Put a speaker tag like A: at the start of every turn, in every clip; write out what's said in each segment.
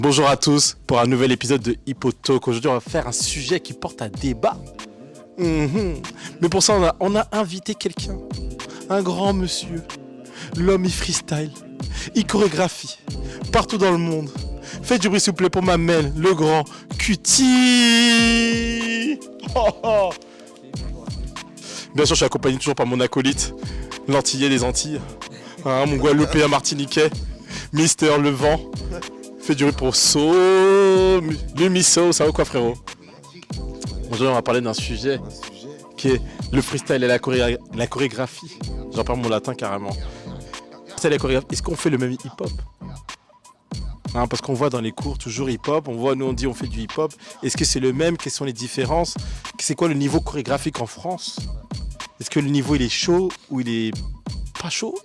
A: Bonjour à tous pour un nouvel épisode de Hippo Talk. Aujourd'hui, on va faire un sujet qui porte à débat. Mais pour ça, on a invité quelqu'un. Un grand monsieur. L'homme, il freestyle. Il chorégraphie. Partout dans le monde. Faites du bruit, s'il vous plaît, pour ma Mel, le grand Cutie. Bien sûr, je suis accompagné toujours par mon acolyte, l'antillais des Antilles. Mon Guadeloupéen martiniquais, Mister Le Vent. Fais du bruit pour So, Lumiso, ça va quoi frérot? Aujourd'hui on va parler d'un sujet qui est le freestyle et la chorégraphie. J'en parle mon latin carrément. Freestyle et la chorégraphie, est-ce qu'on fait le même hip-hop? Parce qu'on voit dans les cours toujours hip-hop, on voit nous on dit on fait du hip-hop. Est-ce que c'est le même? Quelles sont les différences? C'est quoi le niveau chorégraphique en France? Est-ce que le niveau il est chaud ou il est pas chaud?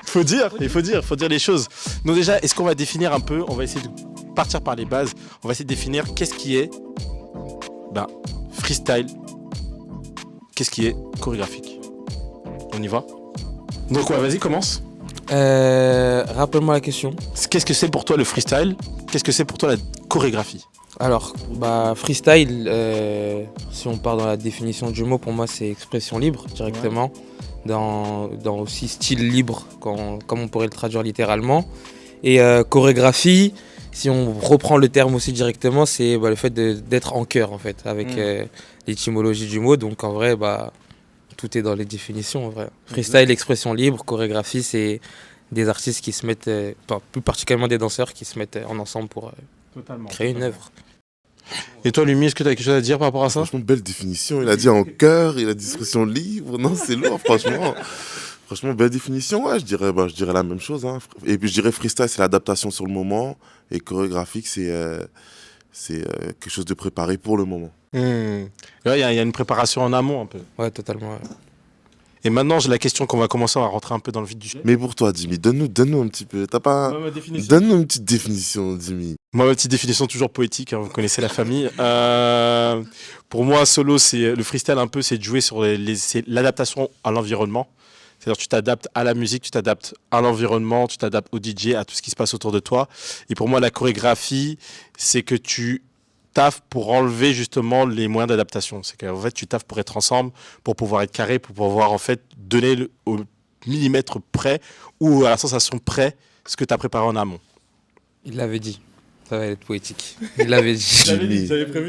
A: Faut dire les choses. Donc déjà, est-ce qu'on va définir un peu, on va essayer de partir par les bases, on va essayer de définir qu'est-ce qui est freestyle, qu'est-ce qui est chorégraphique. On y va? Donc ouais, vas-y, commence.
B: Rappelle-moi la question.
A: Qu'est-ce que c'est pour toi le freestyle? Qu'est-ce que c'est pour toi la chorégraphie?
B: Alors, freestyle, si on part dans la définition du mot, pour moi c'est expression libre directement. Ouais. Dans aussi style libre, comme on pourrait le traduire littéralement. Et chorégraphie, si on reprend le terme aussi directement, c'est le fait d'être en chœur en fait, avec l'étymologie du mot. Donc en vrai, tout est dans les définitions en vrai. Freestyle, expression libre, chorégraphie, c'est des artistes qui se mettent, plus particulièrement des danseurs qui se mettent en ensemble pour créer une œuvre.
A: Et toi, Lumi, est-ce que tu as quelque chose à dire par rapport à ça?
C: Franchement, belle définition. Il a dit en chœur, il a dit expression libre. Non, c'est lourd, franchement. Franchement, belle définition. Ouais, je dirais la même chose. Hein. Et puis, je dirais freestyle, c'est l'adaptation sur le moment. Et chorégraphique, c'est quelque chose de préparé pour le moment.
A: Ouais, il y a une préparation en amont un peu.
B: Ouais, totalement. Ouais.
A: Et maintenant, j'ai la question qu'on va commencer à rentrer un peu dans le vif du sujet.
C: Mais pour toi, Jimmy, donne-nous un petit peu. T'as pas donne-nous une petite définition, Jimmy.
A: Moi, ma petite définition toujours poétique. Vous connaissez la famille. Pour moi, solo, c'est le freestyle un peu, c'est de jouer sur c'est l'adaptation à l'environnement. C'est-à-dire, tu t'adaptes à la musique, tu t'adaptes à l'environnement, tu t'adaptes au DJ, à tout ce qui se passe autour de toi. Et pour moi, la chorégraphie, c'est que tu taffes pour enlever justement les moyens d'adaptation. C'est qu'en fait, tu taffes pour être ensemble, pour pouvoir être carré, pour pouvoir en fait donner au millimètre près ou à la sensation près ce que tu as préparé en amont.
B: Il l'avait dit. Ça va être poétique. Il l'avait dit.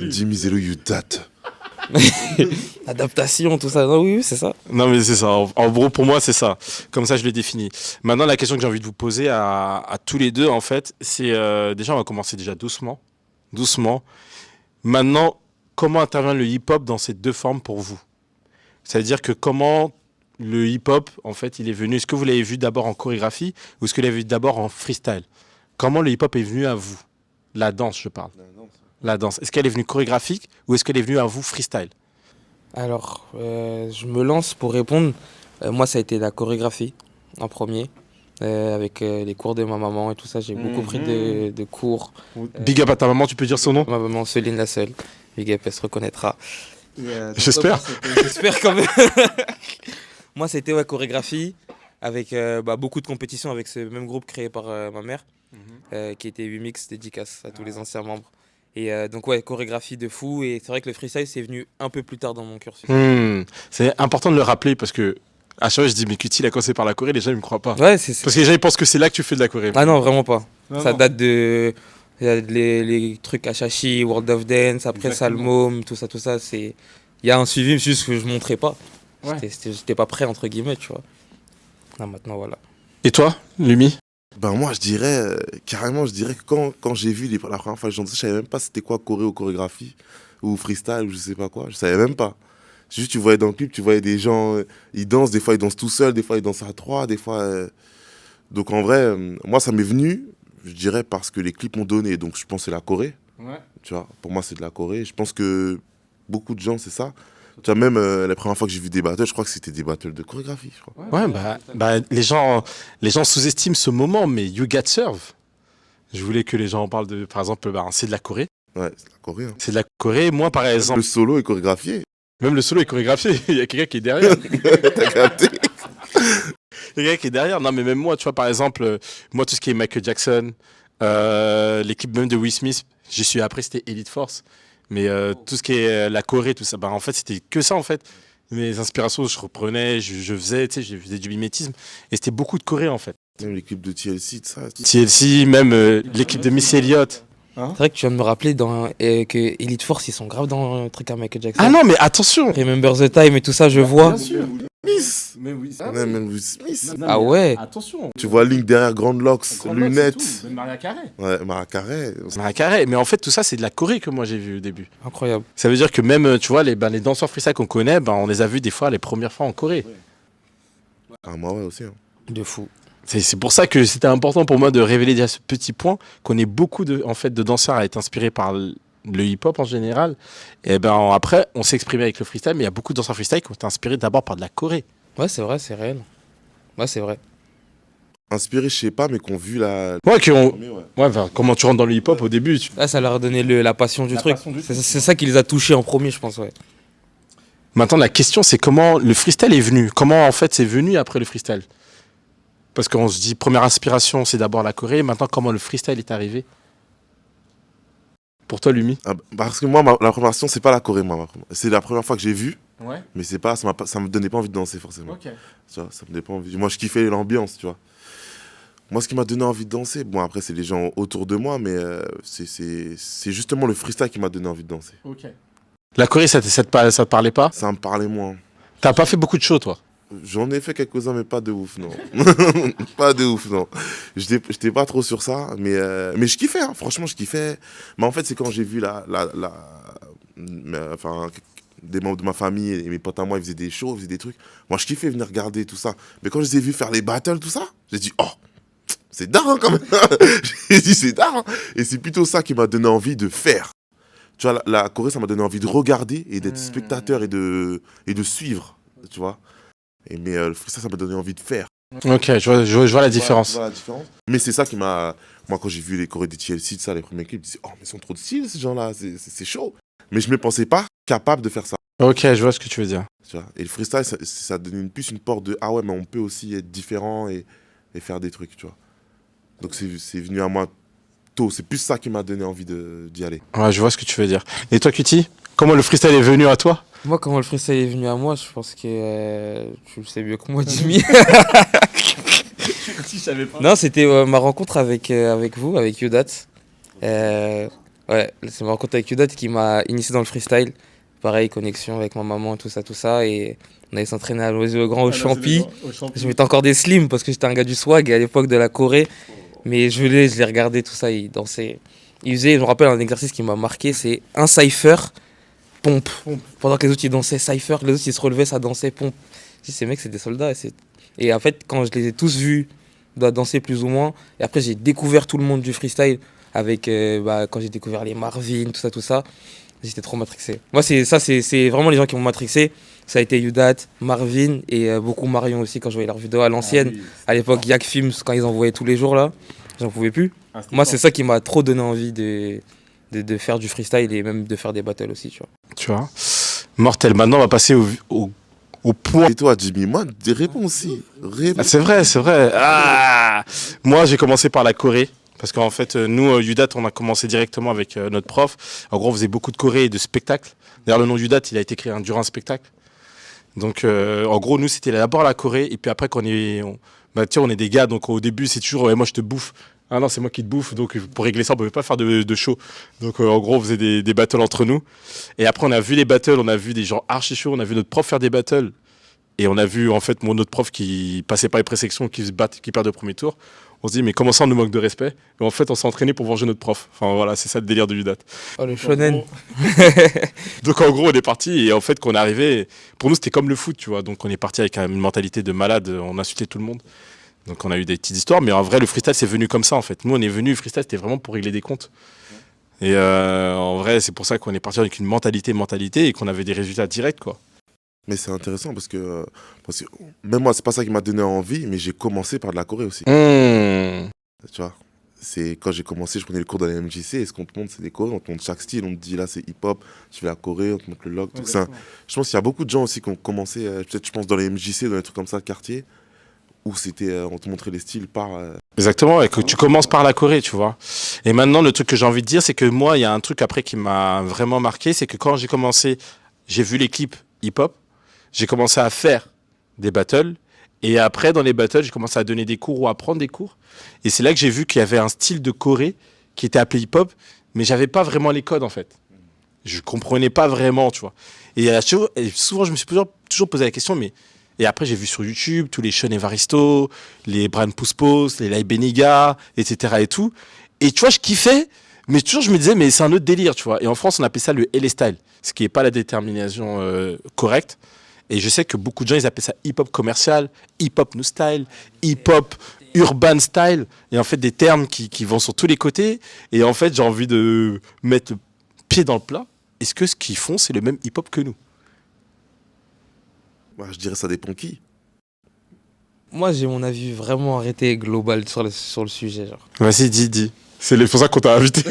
C: Jimmy Zelo, you that.
B: Adaptation, tout ça. Non, oui, c'est ça.
A: Non, mais c'est ça. En gros, pour moi, c'est ça. Comme ça, je l'ai défini. Maintenant, la question que j'ai envie de vous poser à tous les deux, en fait, c'est déjà, on va commencer déjà doucement. Maintenant, comment intervient le hip-hop dans ces deux formes pour vous? C'est-à-dire que comment le hip-hop, en fait, il est venu? Est-ce que vous l'avez vu d'abord en chorégraphie ou est-ce que vous l'avez vu d'abord en freestyle? Comment le hip-hop est venu à vous? La danse, je parle. La danse. Est-ce qu'elle est venue chorégraphique ou est-ce qu'elle est venue à vous freestyle?
B: Alors, je me lance pour répondre. Moi, ça a été la chorégraphie en premier. Avec les cours de ma maman et tout ça, j'ai beaucoup pris de cours.
A: Big up à ta maman, tu peux dire son nom?
B: Ma maman, Céline la seule. Big up, elle se reconnaîtra.
A: J'espère.
B: J'espère quand même. Moi, c'était chorégraphie avec beaucoup de compétitions avec ce même groupe créé par ma mère, qui était 8 Mix, dédicace à tous les anciens membres. Et donc chorégraphie de fou. Et c'est vrai que le freestyle, c'est venu un peu plus tard dans mon cursus.
A: C'est important de le rappeler parce que à chaque fois, je dis, mais Cutie, il a commencé par la Corée, les gens, ils me croient pas.
B: Ouais,
A: parce que les gens, ils pensent que c'est là que tu fais de la Corée.
B: Ah non, vraiment pas. Ça date de. Il y a les trucs Achachi, World of Dance, après Salmom, tout ça. Il y a un suivi, juste que je montrais pas. Ouais. J'étais pas prêt, entre guillemets, tu vois. Là, maintenant, voilà.
A: Et toi, Lumi?
C: Moi, je dirais que quand j'ai vu la première fois, je savais même pas c'était quoi choré ou chorégraphie, ou freestyle, ou je sais pas quoi. Je savais même pas. Juste, tu voyais dans le clip, tu voyais des gens, ils dansent, des fois ils dansent tout seuls, des fois ils dansent à trois, des fois... Donc en vrai, moi ça m'est venu, je dirais, parce que les clips m'ont donné, donc je pense que c'est la Corée. Ouais. Tu vois, pour moi c'est de la Corée. Je pense que beaucoup de gens, c'est ça. Tu vois, même la première fois que j'ai vu des battles, je crois que c'était des battles de chorégraphie, je crois.
A: Ouais, les gens sous-estiment ce moment, mais You Got Serve. Je voulais que les gens en parlent de, par exemple, c'est de la Corée.
C: Ouais, c'est de la Corée. Hein.
A: C'est de la Corée. Moi, par exemple...
C: Le solo est chorégraphié.
A: Même le solo est chorégraphié. Il y a quelqu'un qui est derrière.
C: T'as capté?
A: Il y a quelqu'un qui est derrière. Non, mais même moi, tu vois, par exemple, moi, tout ce qui est Michael Jackson, l'équipe même de Will Smith, j'y suis après, c'était Elite Force. Mais tout ce qui est la Corée, tout ça, bah, en fait, c'était que ça, en fait. Mes inspirations, je reprenais, je faisais, tu sais, je faisais du mimétisme. Et c'était beaucoup de Corée, en fait.
C: Même l'équipe de TLC, tout ça.
A: TLC, même l'équipe de Miss Elliott.
B: C'est vrai que tu viens de me rappeler que Elite Force, ils sont grave dans le truc à Michael Jackson.
A: Ah non, mais attention!
B: Remember the Time et tout ça, je vois.
C: Smith.
A: Mais oui,
C: Même Will Smith.
B: Ah ouais.
A: Attention!
C: Tu vois Link derrière, grande locks, lunettes.
A: Maria Carré.
C: Ouais, Mariah Carey.
A: Maria Carré. Mais en fait, tout ça, c'est de la Corée que moi j'ai vu au début.
B: Incroyable.
A: Ça veut dire que même, tu vois, les danseurs freestyle qu'on connaît, on les a vus des fois les premières fois en Corée.
C: Ah, moi, ouais, aussi. Hein.
B: De fou.
A: C'est pour ça que c'était important pour moi de révéler déjà ce petit point, qu'on ait beaucoup de danseurs à être inspirés par le hip-hop en général. Et ben après, on s'est exprimé avec le freestyle, mais il y a beaucoup de danseurs freestyle qui ont été inspirés d'abord par de la Corée.
B: Ouais, c'est vrai, c'est réel. Ouais, c'est vrai.
C: Inspiré, je sais pas, mais qu'on vu la.
A: Ouais,
C: Ouais.
A: enfin, comment tu rentres dans le hip-hop au début
B: Là, ça leur a donné la passion du truc.
A: passion du
B: C'est ça qui les a touchés en premier, je pense, ouais.
A: Maintenant, la question, c'est comment le freestyle est venu. Comment, en fait, c'est venu après le freestyle. Parce qu'on se dit, première inspiration, c'est d'abord la Corée. Maintenant, comment le freestyle est arrivé? Pour toi, Lumi?
C: Ah, parce que moi, la première version, c'est pas la Corée, moi. C'est la première fois que j'ai vu,
A: Ouais.
C: mais c'est pas, ça me donnait pas envie de danser, forcément.
A: Ok.
C: Tu vois, ça me donnait pas envie. Moi, je kiffais l'ambiance, tu vois. Moi, ce qui m'a donné envie de danser, bon, après, c'est les gens autour de moi, mais c'est justement le freestyle qui m'a donné envie de danser.
A: Ok. La Corée, ça te parlait pas?
C: Ça me parlait moins.
A: T'as pas fait beaucoup de shows, toi?
C: J'en ai fait quelques-uns, mais pas de ouf, non. Pas de ouf, non. J'étais pas trop sur ça, mais je kiffais, hein. Franchement, je kiffais. Mais en fait, c'est quand j'ai vu enfin, des membres de ma famille et mes potes à moi, ils faisaient des shows, ils faisaient des trucs. Moi, je kiffais venir regarder tout ça. Mais quand je les ai vus faire les battles, tout ça, j'ai dit, oh, c'est dingue quand même. J'ai dit, c'est dingue. Et c'est plutôt ça qui m'a donné envie de faire. Tu vois, la Corée, ça m'a donné envie de regarder et d'être spectateur et de suivre, tu vois. Mais le freestyle, ça m'a donné envie de faire.
A: Ok, je vois la différence.
C: Je vois la différence. Mais c'est ça qui m'a... Moi, quand j'ai vu les Corées des TLC, ça, les premiers clips, je me disais, oh, mais ils sont trop de style, ces gens-là, c'est chaud. Mais je ne me pensais pas capable de faire ça.
A: Ok, je vois ce que tu veux dire.
C: Tu vois. Et le freestyle, ça donne plus une porte de, ah ouais, mais on peut aussi être différent et faire des trucs, tu vois. Donc c'est venu à moi tôt. C'est plus ça qui m'a donné envie d'y aller.
A: Ouais, je vois ce que tu veux dire. Et toi, Cutie, comment le freestyle est venu à toi?
B: Moi, comment le freestyle est venu à moi, je pense que tu le sais mieux que moi, Jimmy.
A: Si je savais pas.
B: Non, c'était ma rencontre avec vous, avec Yodat. Ouais, c'est ma rencontre avec Yodat qui m'a initié dans le freestyle. Pareil, connexion avec ma maman, tout ça. Et on allait s'entraîner à l'Oiseau au Grand au Champi. Je mettais encore des slims parce que j'étais un gars du swag à l'époque de la Corée. Mais je les regardais, tout ça, ils dansaient. Ils faisaient, je me rappelle, un exercice qui m'a marqué, c'est un cypher, pompe. Pendant que les autres ils dansaient cypher, les autres ils se relevaient, ça dansait, pompe. Je dis, ces mecs, c'est des soldats. Et en fait, quand je les ai tous vus danser plus ou moins, et après j'ai découvert tout le monde du freestyle avec quand j'ai découvert les Marvin, tout ça, j'étais trop matrixé. Moi, c'est vraiment les gens qui m'ont matrixé. Ça a été Yudat, Marvin et beaucoup Marion aussi quand je voyais leurs vidéos à l'ancienne. À l'époque, Yak Films, quand ils envoyaient tous les jours là, j'en pouvais plus. Moi, c'est ça qui m'a trop donné envie de faire du freestyle et même de faire des battles aussi, tu vois.
A: Tu vois. Mortel. Maintenant, on va passer au point.
C: Et toi, Jimmy, moi, des réponses aussi.
A: Ah, c'est vrai. Ah, moi, j'ai commencé par la Corée. Parce qu'en fait, nous, Yudat, on a commencé directement avec notre prof. En gros, on faisait beaucoup de Corée et de spectacles. D'ailleurs, le nom Yudat, il a été créé durant un spectacle. Donc, en gros, nous, c'était d'abord la Corée. Et puis après, on est des gars. Donc, au début, c'est toujours, ouais, moi, je te bouffe. Ah non, c'est moi qui te bouffe. Donc, pour régler ça, on ne pouvait pas faire de show. Donc, en gros, on faisait des battles entre nous. Et après, on a vu les battles. On a vu des gens archi chauds. On a vu notre prof faire des battles. Et on a vu, en fait, notre prof qui passait par les présélections, qui perd au premier tour. On se dit, mais comment ça, on nous manque de respect? Et en fait, on s'est entraîné pour venger notre prof. Enfin, voilà, c'est ça le délire de Yudat.
B: Oh, le shonen.
A: Donc, en gros, on est parti. Et en fait, quand on est arrivé, pour nous, c'était comme le foot, tu vois. Donc, on est parti avec une mentalité de malade. On insultait tout le monde. Donc, on a eu des petites histoires. Mais en vrai, le freestyle, c'est venu comme ça, en fait. Nous, on est venu, le freestyle, c'était vraiment pour régler des comptes. Et en vrai, c'est pour ça qu'on est parti avec une mentalité et qu'on avait des résultats directs, quoi.
C: Mais c'est intéressant parce que même moi, c'est pas ça qui m'a donné envie, mais j'ai commencé par de la Corée aussi. Tu vois, c'est quand j'ai commencé, je prenais le cours dans les MJC et ce qu'on te montre, c'est des Corées. On te montre chaque style, on te dit là, c'est hip-hop, tu fais la Corée, on te montre le log, tout ça. Je pense qu'il y a beaucoup de gens aussi qui ont commencé, peut-être, je pense, dans les MJC, dans les trucs comme ça, le quartier, où c'était, on te montrait les styles par...
A: Exactement, et que tu commences par la Corée, tu vois. Et maintenant, le truc que j'ai envie de dire, c'est que moi, il y a un truc après qui m'a vraiment marqué, c'est que quand j'ai commencé, j'ai vu les clips hip-hop, j'ai commencé à faire des battles, et après, dans les battles, j'ai commencé à donner des cours ou à prendre des cours. Et c'est là que j'ai vu qu'il y avait un style de Corée qui était appelé hip-hop, mais j'avais pas vraiment les codes, en fait. Je comprenais pas vraiment, tu vois. Et souvent, je me suis toujours posé la question, mais... Et après, j'ai vu sur YouTube tous les Sean Evaristo, les Brian Pouspos, les Lai Beniga, etc. et tout. Et tu vois, je kiffais, mais toujours, je me disais, mais c'est un autre délire, tu vois. Et en France, on appelle ça le LA Style, ce qui n'est pas la détermination correcte. Et je sais que beaucoup de gens, ils appellent ça hip-hop commercial, hip-hop new style, hip-hop urban style. Et en fait, des termes qui vont sur tous les côtés. Et en fait, j'ai envie de mettre le pied dans le plat. Est-ce que ce qu'ils font, c'est le même hip-hop que nous?
C: Bah, je dirais ça dépend qui.
B: Moi, j'ai mon avis vraiment arrêté et global sur le sujet. Genre.
A: Vas-y, dis. C'est pour ça qu'on t'a invité.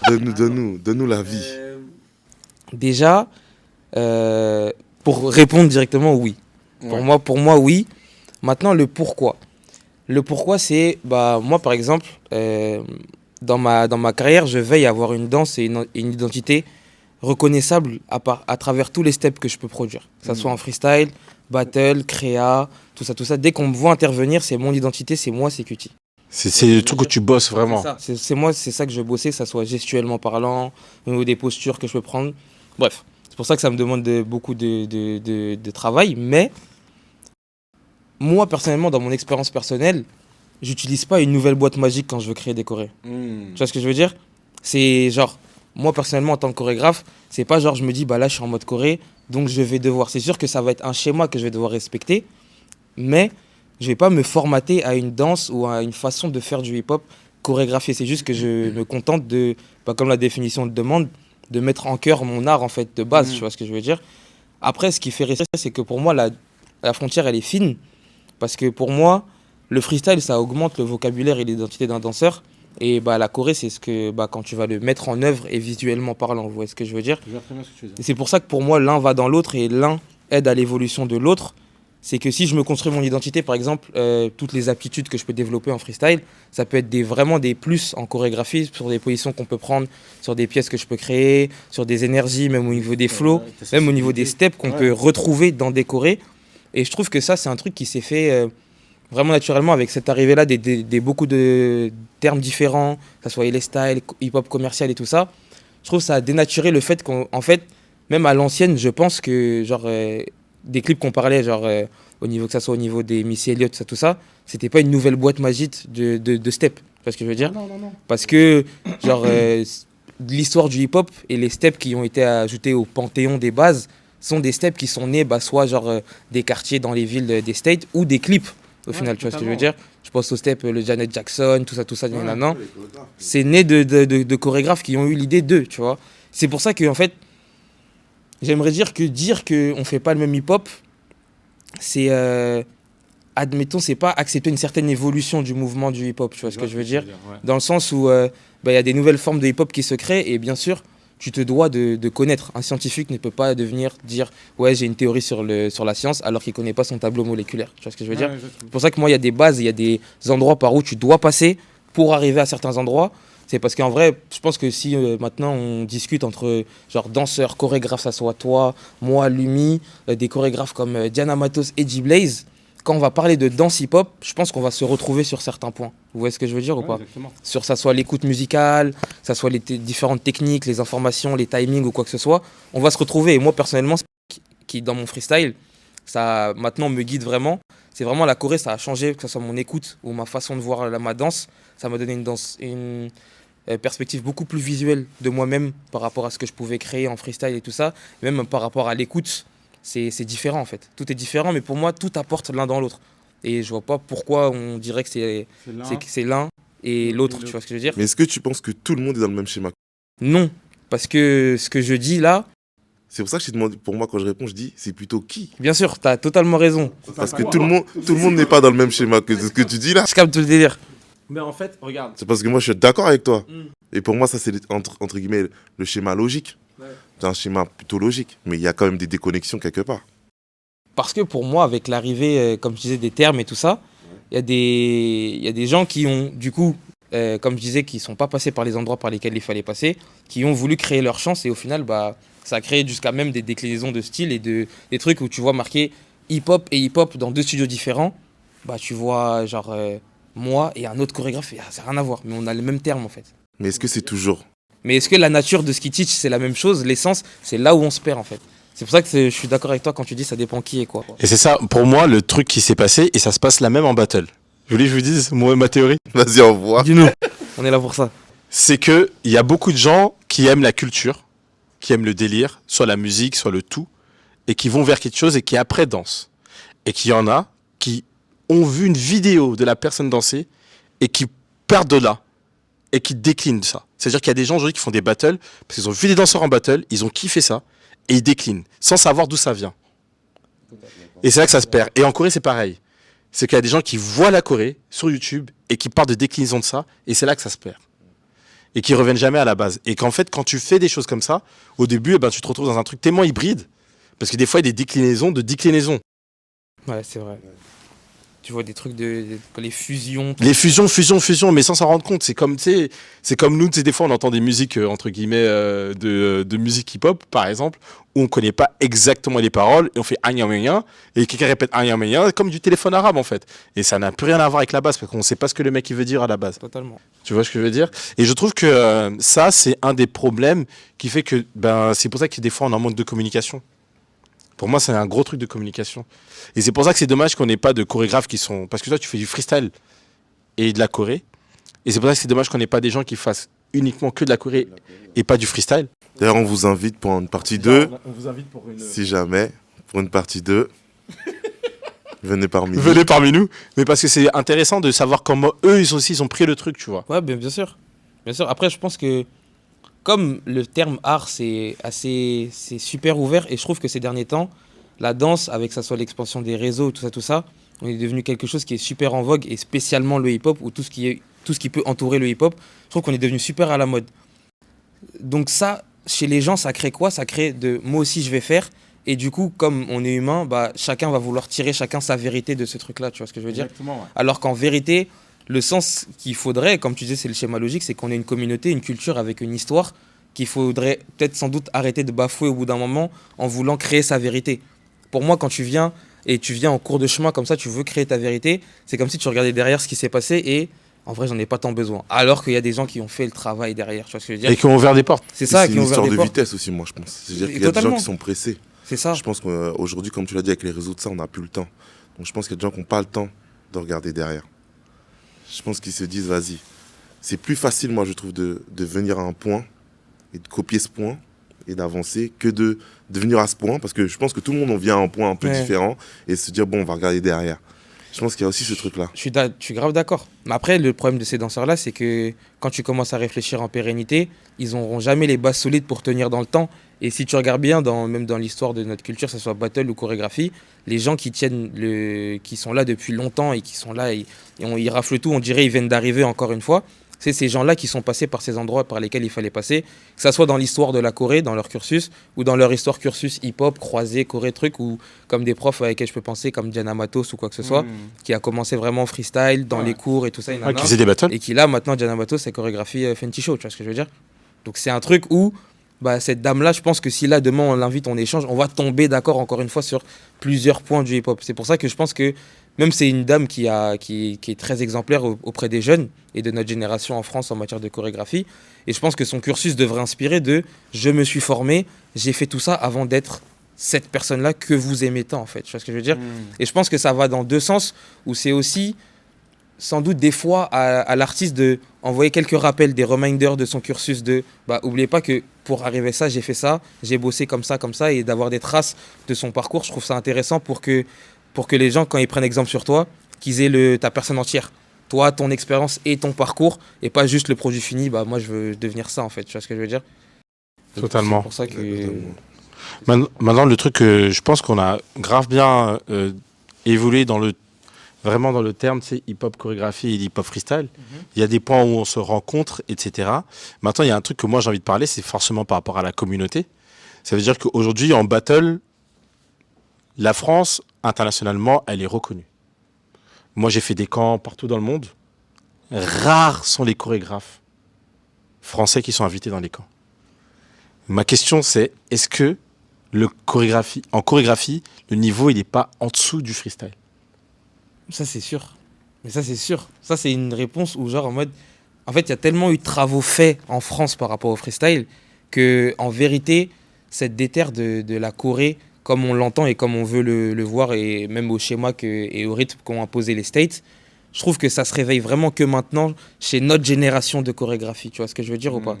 C: Donne-nous la vie.
B: Déjà, pour répondre directement, oui.
A: Ouais.
B: Pour moi, oui. Maintenant, le pourquoi. Le pourquoi, c'est, moi, par exemple, dans ma carrière, je veille à avoir une danse et une identité reconnaissable à travers tous les steps que je peux produire. Que ça soit en freestyle, battle, créa, tout ça. Dès qu'on me voit intervenir, c'est mon identité, c'est moi, c'est Cutie.
A: C'est le truc où tu bosses vraiment.
B: C'est moi, c'est ça que je veux bosser, que ça soit gestuellement parlant, au niveau des postures que je peux prendre. Bref, c'est pour ça que ça me demande beaucoup de travail. Mais moi, personnellement, dans mon expérience personnelle, j'utilise pas une nouvelle boîte magique quand je veux créer des chorés. Tu vois ce que je veux dire? C'est genre, moi, personnellement, en tant que chorégraphe, c'est pas genre je me dis, là, je suis en mode choré, donc je vais devoir. C'est sûr que ça va être un schéma que je vais devoir respecter, mais je vais pas me formater à une danse ou à une façon de faire du hip-hop chorégraphié. C'est juste que je me contente de, comme la définition le demande, de mettre en cœur mon art, en fait, de base, tu vois ce que je veux dire. Après, ce qui fait rester, c'est que pour moi, la frontière, elle est fine, parce que pour moi, le freestyle, ça augmente le vocabulaire et l'identité d'un danseur. Et la choré, c'est ce que quand tu vas le mettre en œuvre et visuellement parlant, vous voyez ce que je veux dire?
A: Je vois très bien ce que tu veux dire.
B: Et c'est pour ça que pour moi, l'un va dans l'autre et l'un aide à l'évolution de l'autre. C'est que si je me construis mon identité, par exemple, toutes les aptitudes que je peux développer en freestyle, ça peut être vraiment des plus en chorégraphie, sur des positions qu'on peut prendre, sur des pièces que je peux créer, sur des énergies, même au niveau des flows, même au niveau des steps qu'on peut retrouver dans des chorés. Et je trouve que ça, c'est un truc qui s'est fait vraiment naturellement avec cette arrivée-là des beaucoup de termes différents, que ce soit LA style, hip-hop commercial et tout ça. Je trouve que ça a dénaturé le fait qu'en fait, même à l'ancienne, je pense que genre des clips qu'on parlait, genre au niveau, que ça soit au niveau des Missy Elliott, tout ça, c'était pas une nouvelle boîte magique de steps. Tu vois ce que je veux dire?
A: Non.
B: Parce que genre l'histoire du hip-hop et les steps qui ont été ajoutés au panthéon des bases sont des steps qui sont nés soit genre des quartiers dans les villes des States ou des clips. Au final, tu vois ce que je veux dire? Je pense au step, le Janet Jackson, tout ça, non. C'est né de chorégraphes qui ont eu l'idée d'eux, tu vois. C'est pour ça que, en fait, j'aimerais dire qu'on fait pas le même hip-hop, c'est, admettons, c'est pas accepter une certaine évolution du mouvement du hip-hop, tu vois ce que je veux dire? Dans le sens où y a des nouvelles formes de hip-hop qui se créent, et bien sûr, tu te dois de connaître. Un scientifique ne peut pas dire ouais, j'ai une théorie sur la science alors qu'il ne connaît pas son tableau moléculaire. Tu vois ce que je veux dire? C'est pour ça que moi, il y a des bases, il y a des endroits par où tu dois passer pour arriver à certains endroits. C'est parce qu'en vrai, je pense que si maintenant on discute entre genre danseurs, chorégraphes, ça soit toi, moi, Lumi, des chorégraphes comme Diana Matos et G-Blaze, quand on va parler de danse hip-hop, je pense qu'on va se retrouver sur certains points. Vous voyez ce que je veux dire ou pas?
A: Exactement.
B: Sur ça soit l'écoute musicale, ça soit les différentes techniques, les informations, les timings ou quoi que ce soit, on va se retrouver. Et moi personnellement, ce qui dans mon freestyle, ça maintenant me guide vraiment. C'est vraiment la choré, ça a changé, que ce soit mon écoute ou ma façon de voir ma danse. Ça m'a donné une perspective beaucoup plus visuelle de moi-même par rapport à ce que je pouvais créer en freestyle et tout ça. Et même par rapport à l'écoute, c'est différent en fait. Tout est différent, mais pour moi, tout apporte l'un dans l'autre. Et je vois pas pourquoi on dirait que c'est l'un et l'autre, tu vois ce que je veux dire?
C: Mais est-ce que tu penses que tout le monde est dans le même schéma?
B: Non, parce que ce que je dis là...
C: C'est pour ça que je te demande, pour moi, quand je réponds, je dis, c'est plutôt qui?
B: Bien sûr, t'as totalement raison.
C: Parce que tout le monde n'est pas dans le même schéma que ce que tu dis là.
B: Je capte le délire.
A: Mais en fait, regarde.
C: C'est parce que moi, je suis d'accord avec toi. Et pour moi, ça, c'est entre guillemets le schéma logique. C'est un schéma plutôt logique. Mais il y a quand même des déconnexions quelque part.
B: Parce que pour moi, avec l'arrivée, comme je disais, des termes et tout ça, il y a des gens qui ont, du coup, comme je disais, qui ne sont pas passés par les endroits par lesquels il fallait passer, qui ont voulu créer leur chance et au final, bah, ça a créé jusqu'à même des déclinaisons de style et des trucs où tu vois marqué hip-hop et hip-hop dans 2 studios différents. Bah, tu vois, genre, moi et un autre chorégraphe, et, ça n'a rien à voir, mais on a le même terme en fait.
C: Mais est-ce que c'est toujours?
B: Mais est-ce que la nature de ce qu'il teach, c'est la même chose? L'essence, c'est là où on se perd en fait. C'est pour ça que je suis d'accord avec toi quand tu dis ça dépend qui et quoi.
A: Et c'est ça, pour moi, le truc qui s'est passé, et ça se passe là même en battle. Vous voulez que je vous dise ma théorie?
C: Vas-y, au revoir.
B: Dis-nous, on est là pour ça.
A: C'est qu'il y a beaucoup de gens qui aiment la culture, qui aiment le délire, soit la musique, soit le tout, et qui vont vers quelque chose et qui après dansent. Et qu'il y en a qui ont vu une vidéo de la personne danser et qui partent de là et qui déclinent ça. C'est-à-dire qu'il y a des gens aujourd'hui qui font des battles parce qu'ils ont vu des danseurs en battle, ils ont kiffé ça et ils déclinent sans savoir d'où ça vient. Et c'est là que ça se perd. Et en Corée, c'est pareil. C'est qu'il y a des gens qui voient la Corée sur YouTube et qui partent de déclinaison de ça et c'est là que ça se perd. Et qui reviennent jamais à la base. Et qu'en fait, quand tu fais des choses comme ça, au début, tu te retrouves dans un truc tellement hybride parce que des fois, il y a des déclinaisons de déclinaisons.
B: Ouais, c'est vrai. Tu vois des trucs les fusions.
A: Les fusions, mais sans s'en rendre compte. C'est comme nous, des fois, on entend des musiques, entre guillemets, de musique hip-hop, par exemple, où on connaît pas exactement les paroles, et on fait agnam, et quelqu'un répète agnam, comme du téléphone arabe, en fait. Et ça n'a plus rien à voir avec la base, parce qu'on sait pas ce que le mec il veut dire à la base.
B: Totalement.
A: Tu vois ce que je veux dire? Et je trouve que ça, c'est un des problèmes qui fait que, c'est pour ça que des fois, on en manque de communication. Pour moi, c'est un gros truc de communication. Et c'est pour ça que c'est dommage qu'on n'ait pas de chorégraphes qui sont... Parce que toi, tu fais du freestyle et de la choré. Et c'est pour ça que c'est dommage qu'on n'ait pas des gens qui fassent uniquement que de la choré et pas du freestyle.
C: D'ailleurs, on vous invite pour une partie 2.
A: On vous invite pour une...
C: Si jamais, pour une partie 2. Venez parmi nous.
A: Venez parmi nous. Mais parce que c'est intéressant de savoir comment eux, ils ont pris le truc, tu vois.
B: Ouais, bien sûr. Bien sûr. Après, je pense que comme le terme art, c'est super ouvert, et je trouve que ces derniers temps, la danse, avec ça soit l'expansion des réseaux, tout ça, on est devenu quelque chose qui est super en vogue, et spécialement le hip-hop, ou tout ce qui peut entourer le hip-hop, je trouve qu'on est devenu super à la mode. Donc ça, chez les gens, ça crée quoi? Ça crée de « moi aussi je vais faire », et du coup, comme on est humain, chacun va vouloir tirer chacun sa vérité de ce truc-là, tu vois ce que je veux dire?
A: Exactement, ouais.
B: Alors qu'en vérité, le sens qu'il faudrait, comme tu disais, c'est le schéma logique, c'est qu'on ait une communauté, une culture avec une histoire qu'il faudrait peut-être sans doute arrêter de bafouer au bout d'un moment en voulant créer sa vérité. Pour moi, quand tu viens en cours de chemin comme ça, tu veux créer ta vérité, c'est comme si tu regardais derrière ce qui s'est passé et en vrai, j'en ai pas tant besoin. Alors qu'il y a des gens qui ont fait le travail derrière, tu vois ce que je veux dire?
A: Et qui ont ouvert des portes.
B: C'est ça, qui ont ouvert des portes.
C: C'est une histoire de vitesse aussi, moi, je pense. C'est-à-dire qu'il y a des gens qui sont pressés.
B: C'est ça.
C: Je pense qu'aujourd'hui, comme tu l'as dit, avec les réseaux de ça, on n'a plus le temps. Donc je pense qu'il y a des gens qui n'ont pas le temps de regarder derrière. Je pense qu'ils se disent, vas-y. C'est plus facile, moi, je trouve, de venir à un point et de copier ce point et d'avancer que de venir à ce point. Parce que je pense que tout le monde, on vient à un point un peu différent et se dire, bon, on va regarder derrière. Je pense qu'il y a aussi ce truc-là.
B: Je suis grave d'accord. Mais après, le problème de ces danseurs-là, c'est que quand tu commences à réfléchir en pérennité, ils n'auront jamais les bases solides pour tenir dans le temps. Et si tu regardes bien, même dans l'histoire de notre culture, que ce soit battle ou chorégraphie, les gens qui sont là depuis longtemps et qui sont là, ils raflent tout, on dirait ils viennent d'arriver encore une fois. C'est ces gens-là qui sont passés par ces endroits par lesquels il fallait passer, que ce soit dans l'histoire de la Corée, dans leur cursus, ou dans leur histoire cursus hip-hop, croisé, Corée, truc, ou comme des profs avec lesquels je peux penser, comme Diana Matos ou quoi que ce soit, qui a commencé vraiment freestyle dans les cours et tout ça.
A: Qui faisait des battles.
B: Et qui là, maintenant, Diana Matos, c'est chorégraphie Fenty Show, tu vois ce que je veux dire? Donc c'est un truc où cette dame-là, je pense que si là, demain, on l'invite, on échange, on va tomber d'accord encore une fois sur plusieurs points du hip-hop. C'est pour ça que je pense que même c'est une dame qui est très exemplaire auprès des jeunes et de notre génération en France en matière de chorégraphie. Et je pense que son cursus devrait inspirer de « je me suis formé, j'ai fait tout ça avant d'être cette personne-là que vous aimez tant », en fait. Tu vois ce que je veux dire? Et je pense que ça va dans deux sens, où c'est aussi sans doute des fois à l'artiste de envoyer quelques rappels, des reminders de son cursus de oubliez pas que pour arriver à ça, j'ai fait ça, j'ai bossé comme ça, et d'avoir des traces de son parcours. Je trouve ça intéressant pour que les gens, quand ils prennent exemple sur toi, qu'ils aient ta personne entière. Toi, ton expérience et ton parcours, et pas juste le produit fini, moi je veux devenir ça en fait, tu vois ce que je veux dire?
A: Totalement.
B: C'est pour ça que...
A: Maintenant, le truc, je pense qu'on a grave bien évolué vraiment dans le terme, c'est hip-hop chorégraphie et hip-hop freestyle. Il y a des points où on se rencontre, etc. Maintenant, il y a un truc que moi j'ai envie de parler, c'est forcément par rapport à la communauté. Ça veut dire qu'aujourd'hui, en battle, la France, internationalement, elle est reconnue. Moi, j'ai fait des camps partout dans le monde. Rares sont les chorégraphes français qui sont invités dans les camps. Ma question, c'est est-ce que en chorégraphie, le niveau, il n'est pas en dessous du freestyle?
B: Ça, c'est sûr. Mais ça, c'est sûr. Ça, c'est une réponse où, genre, en mode. En fait, il y a tellement eu de travaux faits en France par rapport au freestyle que, en vérité, cette déterre de la choré, comme on l'entend et comme on veut le voir, et même au schéma et au rythme qu'ont imposé les States, je trouve que ça se réveille vraiment que maintenant chez notre génération de chorégraphie. Tu vois ce que je veux dire ou pas?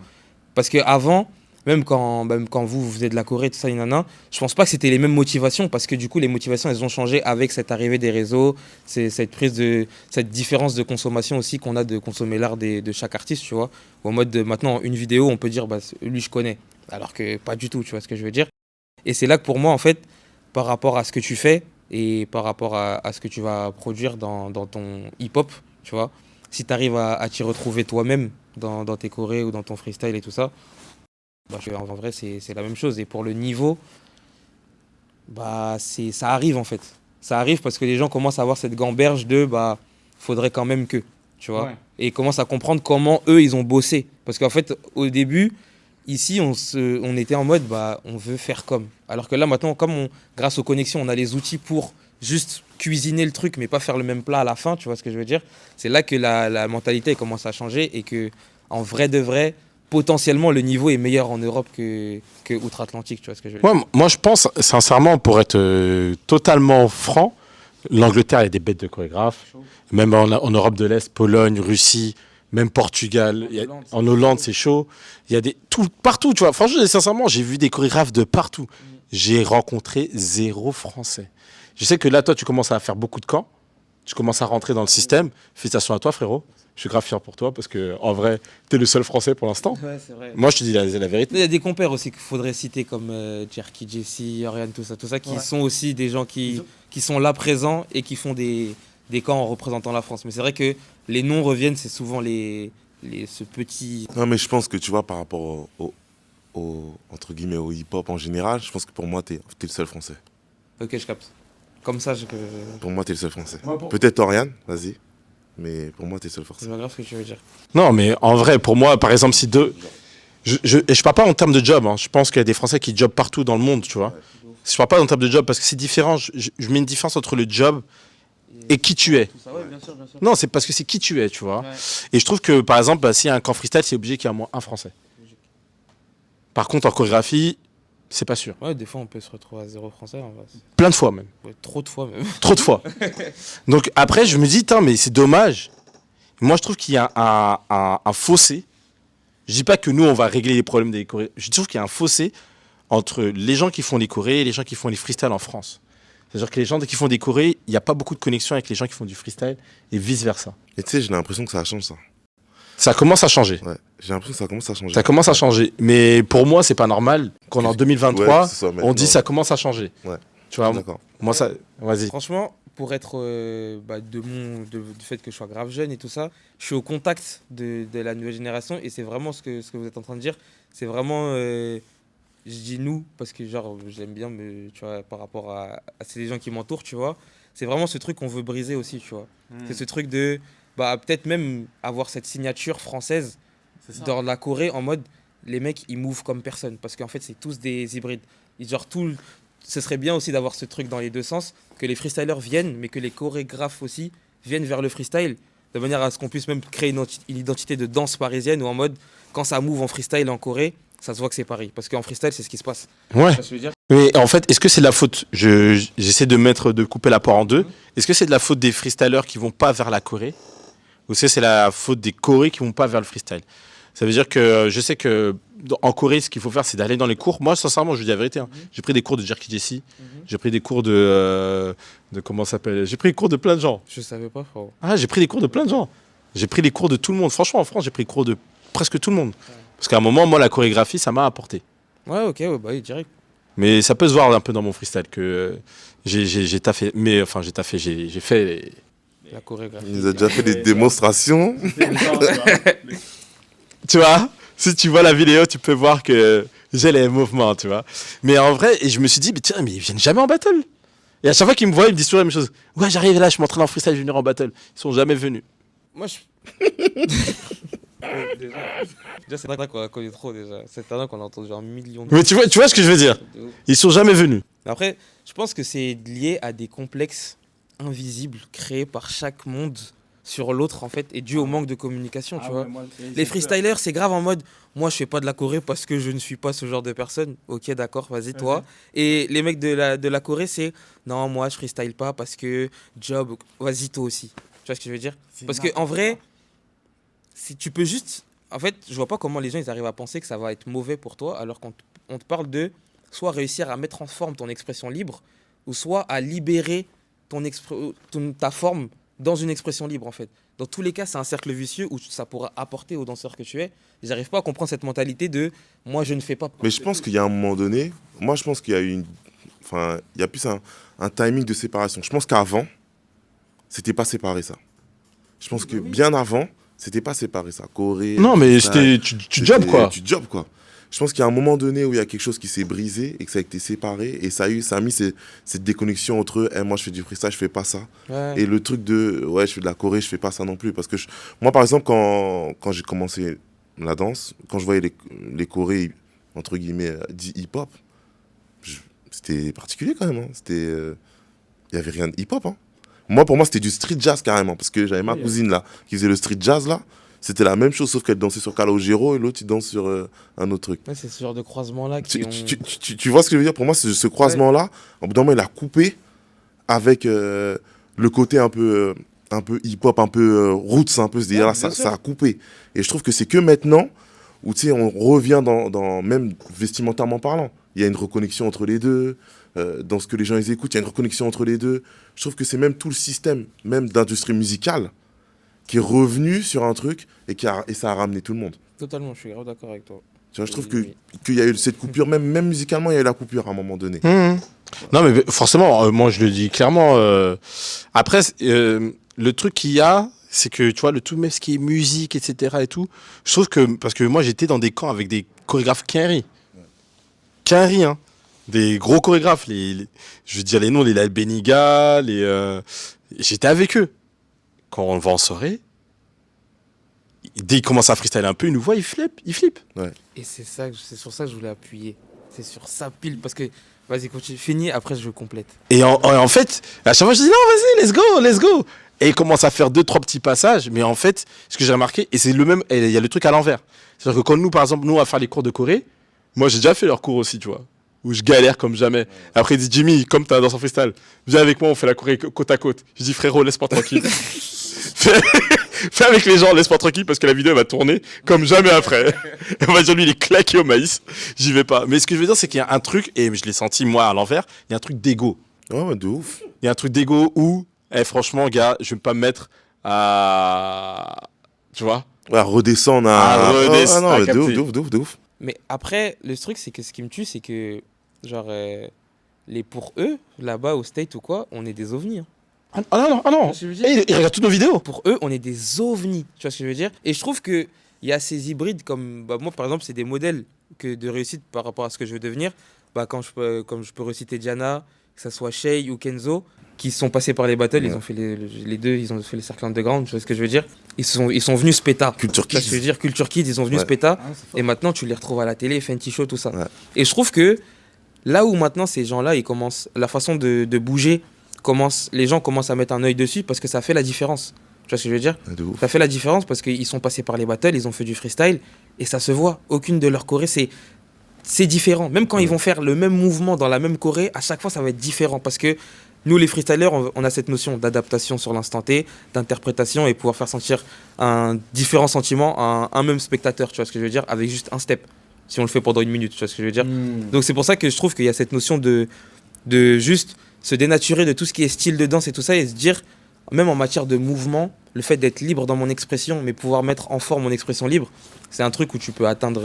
B: Parce qu'avant, même quand vous faisiez de la choré, tout ça, je pense pas que c'était les mêmes motivations, parce que du coup, les motivations, elles ont changé avec cette arrivée des réseaux, cette différence de consommation aussi qu'on a de consommer l'art de chaque artiste, tu vois. Ou en mode, maintenant, une vidéo, on peut dire, bah, lui, je connais. Alors que pas du tout, tu vois ce que je veux dire. Et c'est là que pour moi, en fait, par rapport à ce que tu fais et par rapport à ce que tu vas produire dans ton hip-hop, tu vois, si tu arrives à t'y retrouver toi-même dans tes chorés ou dans ton freestyle et tout ça, bah, en vrai, c'est la même chose. Et pour le niveau, bah, ça arrive en fait. Ça arrive parce que les gens commencent à avoir cette gamberge de bah, faudrait quand même que, tu vois. Ouais. Et ils commencent à comprendre comment eux, ils ont bossé. Parce qu'en fait, au début, ici, on était en mode, bah, on veut faire comme. Alors que là, maintenant, grâce aux connexions, on a les outils pour juste cuisiner le truc, mais pas faire le même plat à la fin, tu vois ce que je veux dire? C'est là que la mentalité commence à changer et que, en vrai de vrai, potentiellement, le niveau est meilleur en Europe que outre-Atlantique, tu vois ce que je veux dire?
A: Ouais, moi, je pense, sincèrement, pour être totalement franc, l'Angleterre, il y a des bêtes de chorégraphes. Même en Europe de l'Est, Pologne, Russie, même Portugal, en Hollande, c'est chaud. Il y a partout, tu vois. Franchement, sincèrement, j'ai vu des chorégraphes de partout. J'ai rencontré 0 Français. Je sais que là, toi, tu commences à faire beaucoup de camps. Tu commences à rentrer dans le système. Félicitations à toi, frérot. Je suis grave fier pour toi parce que, en vrai, t'es le seul Français pour l'instant.
B: Ouais, c'est vrai.
A: Moi, je te dis la vérité.
B: Il y a des compères aussi qu'il faudrait citer comme Jerky, Jesse, Oriane, tout ça, qui sont aussi des gens qui sont là présents et qui font des camps en représentant la France. Mais c'est vrai que les noms reviennent, c'est souvent ce petit...
C: Non, mais je pense que tu vois, par rapport entre guillemets, au hip-hop en général, je pense que pour moi, t'es le seul Français.
B: Ok, je capte. Comme ça,
C: Pour moi, t'es le seul Français. Peut-être Oriane, vas-y. Mais pour moi, t'es le seul Français.
B: C'est pas grave ce que tu veux dire.
A: Non, mais en vrai, pour moi, par exemple, si deux... Je parle pas en termes de job. Hein. Je pense qu'il y a des Français qui jobent partout dans le monde, tu vois. Ouais, je parle pas en termes de job parce que c'est différent. Je mets une différence entre le job et qui tu es.
B: Ouais, bien sûr, bien sûr.
A: Non, c'est parce que c'est qui tu es, tu vois. Ouais. Et je trouve que, par exemple, bah, s'il y a un camp freestyle, c'est obligé qu'il y ait au moins un Français. Logique. Par contre, en chorégraphie, c'est pas sûr.
B: Ouais, des fois, on peut se retrouver à 0 Français. En vrai.
A: Plein de fois, même.
B: Ouais, trop de fois, même.
A: Trop de fois. Donc, après, je me dis, mais c'est dommage. Moi, je trouve qu'il y a un fossé. Je dis pas que nous, on va régler les problèmes des chorés. Je trouve qu'il y a un fossé entre les gens qui font les chorés et les gens qui font les freestyles en France. C'est-à-dire que les gens qui font des chorés, il n'y a pas beaucoup de connexion avec les gens qui font du freestyle et vice-versa.
C: Et tu sais, j'ai l'impression que ça change, ça.
A: Ça commence à changer.
C: Ouais, j'ai l'impression que ça commence à changer.
A: Ça commence à changer. Mais pour moi, c'est pas normal qu'en 2023, on dit ça commence à changer.
C: Ouais.
A: Tu vois,
C: d'accord.
A: Moi, ça... Vas-y.
B: Franchement, pour être du fait que je sois grave jeune et tout ça, je suis au contact de la nouvelle génération et c'est vraiment ce que vous êtes en train de dire. C'est vraiment, je dis nous parce que genre j'aime bien, tu vois, par rapport à c'est les gens qui m'entourent, tu vois. C'est vraiment ce truc qu'on veut briser aussi, tu vois. C'est ce truc de, peut-être même avoir cette signature française dans la Corée en mode les mecs ils mouvent comme personne parce qu'en fait c'est tous des hybrides. Ce serait bien aussi d'avoir ce truc dans les deux sens, que les freestylers viennent, mais que les chorégraphes aussi viennent vers le freestyle, de manière à ce qu'on puisse même créer une identité de danse parisienne, ou en mode, quand ça move en freestyle en Corée, ça se voit que c'est Paris. Parce qu'en freestyle, c'est ce qui se passe.
A: Ouais. Mais en fait, est-ce que c'est de la faute j'essaie de couper la poire en deux. Est-ce que c'est de la faute des freestylers qui vont pas vers la Corée, ou est-ce que c'est la faute des Corées qui vont pas vers le freestyle? Ça veut dire que je sais que en Corée, ce qu'il faut faire, c'est d'aller dans les cours. Moi, sincèrement, je dis la vérité. Hein. J'ai pris des cours de Jerky Jesse. J'ai pris des cours de comment ça s'appelle? J'ai pris des cours de plein de gens.
B: Je savais pas, frérot.
A: Ah, j'ai pris des cours de plein de gens. J'ai pris des cours de tout le monde. Franchement, en France, j'ai pris des cours de presque tout le monde. Ouais. Parce qu'à un moment, moi, la chorégraphie, ça m'a apporté.
B: Ouais, ok, oui, direct.
A: Mais ça peut se voir un peu dans mon freestyle que j'ai taffé. Mais enfin, j'ai fait
B: la chorégraphie.
C: Il nous a déjà fait des démonstrations.
A: Tu vois, si tu vois la vidéo, tu peux voir que j'ai les mouvements, tu vois. Mais en vrai, et je me suis dit, mais tiens, mais ils viennent jamais en battle. Et à chaque fois qu'ils me voient, ils me disent toujours la même chose. Ouais, j'arrive là, je suis m'entraîne en freestyle, je vais venir en battle. Ils sont jamais venus.
B: Moi, je. Déjà, c'est pas qu'on la connaît trop déjà. C'est un nom qu'on a entendu un million de fois.
A: Mais tu vois ce que je veux dire?
B: De ouf.
A: Ils sont jamais venus.
B: Après, je pense que c'est lié à des complexes invisibles créés par chaque monde sur l'autre en fait et dû au manque de communication, tu vois. Les freestylers, c'est grave en mode moi je fais pas de la Corée parce que je ne suis pas ce genre de personne. OK, d'accord, vas-y toi. Et les mecs de la Corée, c'est non, moi je freestyle pas parce que job, vas-y toi aussi. Tu vois ce que je veux dire? Parce que en vrai, si tu peux juste en fait, je vois pas comment les gens ils arrivent à penser que ça va être mauvais pour toi alors qu'on te parle de soit réussir à mettre en forme ton expression libre ou soit à libérer ta forme dans une expression libre en fait. Dans tous les cas, c'est un cercle vicieux où ça pourra apporter au danseur que tu es. J'arrive pas à comprendre cette mentalité de moi je ne fais pas.
C: Mais je pense qu'il y a un moment donné, moi je pense qu'il y a eu enfin, il y a plus un timing de séparation. Je pense qu'avant, c'était pas séparé ça. Je pense que bien avant, c'était pas séparé ça. Corée.
A: Non, mais
C: ça,
A: tu jobs quoi.
C: Tu jobs quoi. Je pense qu'il y a un moment donné où il y a quelque chose qui s'est brisé et que ça a été séparé et ça a mis cette déconnexion entre moi je fais du freestyle, je fais pas ça.
B: Ouais.
C: Et le truc de ouais, je fais de la Corée, je fais pas ça non plus. Parce que moi par exemple, quand j'ai commencé la danse, quand je voyais les Corées, entre guillemets, dit hip-hop, c'était particulier quand même. Hein. Il y avait rien de hip-hop. Hein. Moi, pour moi, c'était du street jazz carrément. Parce que j'avais ma cousine là qui faisait le street jazz là. C'était la même chose, sauf qu'elle dansait sur Calogero et l'autre, il danse sur un autre truc.
B: Ouais, c'est ce genre de croisement-là qui
C: tu vois ce que je veux dire? Pour moi, ce croisement-là, au bout d'un moment, il a coupé avec le côté un peu hip-hop, un peu roots, un peu ce délire-là. Ça a coupé. Et je trouve que c'est que maintenant où, tu sais, on revient dans même vestimentairement parlant. Il y a une reconnexion entre les deux. Dans ce que les gens ils écoutent, il y a une reconnexion entre les deux. Je trouve que c'est même tout le système, même d'industrie musicale, qui est revenu sur un truc et ça a ramené tout le monde.
B: Totalement, je suis grave d'accord avec toi.
C: Tu vois, je trouve qu'il y a eu cette coupure, même musicalement, il y a eu la coupure à un moment donné.
A: Non, mais forcément, moi je le dis clairement. Après, le truc qu'il y a, c'est que tu vois, le tout, même ce qui est musique, etc. et tout, je trouve que, parce que moi j'étais dans des camps avec des chorégraphes Quinry, hein. Des gros chorégraphes, je veux dire les noms, les Lal Beniga, j'étais avec eux. Quand on va en soirée, dès qu'il commence à freestyle un peu, il nous voit, il flippe. Ouais.
B: Et c'est sur ça que je voulais appuyer. C'est sur ça pile, parce que, vas-y, continue, finis, après je complète.
A: Et en fait, à chaque fois, je dis, non, vas-y, let's go. Et il commence à faire 2-3 petits passages, mais en fait, ce que j'ai remarqué, et c'est le même, il y a le truc à l'envers. C'est-à-dire que quand nous, par exemple, on va faire les cours de Corée, moi, j'ai déjà fait leurs cours aussi, tu vois, où je galère comme jamais. Après, il dit, Jimmy, comme t'as dans son freestyle, viens avec moi, on fait la Corée côte à côte. Je dis, frérot, laisse-moi tranquille. Fais avec les gens, laisse-moi tranquille parce que la vidéo elle va tourner comme jamais après. On va dire lui il est claqué au maïs, j'y vais pas. Mais ce que je veux dire c'est qu'il y a un truc, et je l'ai senti moi à l'envers, il y a un truc d'ego.
C: Ouais, de ouf.
A: Il y a un truc d'ego où, franchement gars, je vais pas me mettre à... Tu vois?
C: Ouais, redescendre non, de ouf.
B: Mais après, le truc c'est que ce qui me tue c'est que, genre, pour eux, là-bas au State ou quoi, on est des ovnis. Hein.
A: Ah non. Ils regardent toutes nos vidéos.
B: Pour eux, on est des ovnis. Tu vois ce que je veux dire? Et je trouve qu'il y a ces hybrides comme... moi, par exemple, c'est des modèles de réussite par rapport à ce que je veux devenir. Comme je peux reciter Diana, que ce soit Shay ou Kenzo, qui sont passés par les battles. Ouais. Ils ont fait les deux, ils ont fait les cercles underground. Tu vois ce que je veux dire? Ils sont venus se péta.
C: Culture Kids.
B: Tu vois ce que je veux dire? Culture Kids, ils sont venus se péta. Et maintenant, tu les retrouves à la télé, Fenty Show, tout ça. Ouais. Et je trouve que là où maintenant, ces gens-là, ils commencent... La façon de bouger... les gens commencent à mettre un œil dessus parce que ça fait la différence. Tu vois ce que je veux dire? Ça fait la différence parce qu'ils sont passés par les battles, ils ont fait du freestyle et ça se voit. Aucune de leurs chorés, c'est différent. Même quand ils vont faire le même mouvement dans la même choré, à chaque fois ça va être différent parce que nous les freestylers, on a cette notion d'adaptation sur l'instant T, d'interprétation et pouvoir faire sentir un différent sentiment à un même spectateur, tu vois ce que je veux dire, avec juste un step. Si on le fait pendant 1 minute, tu vois ce que je veux dire. Donc c'est pour ça que je trouve qu'il y a cette notion de juste se dénaturer de tout ce qui est style de danse et tout ça et se dire, même en matière de mouvement, le fait d'être libre dans mon expression, mais pouvoir mettre en forme mon expression libre, c'est un truc où tu peux atteindre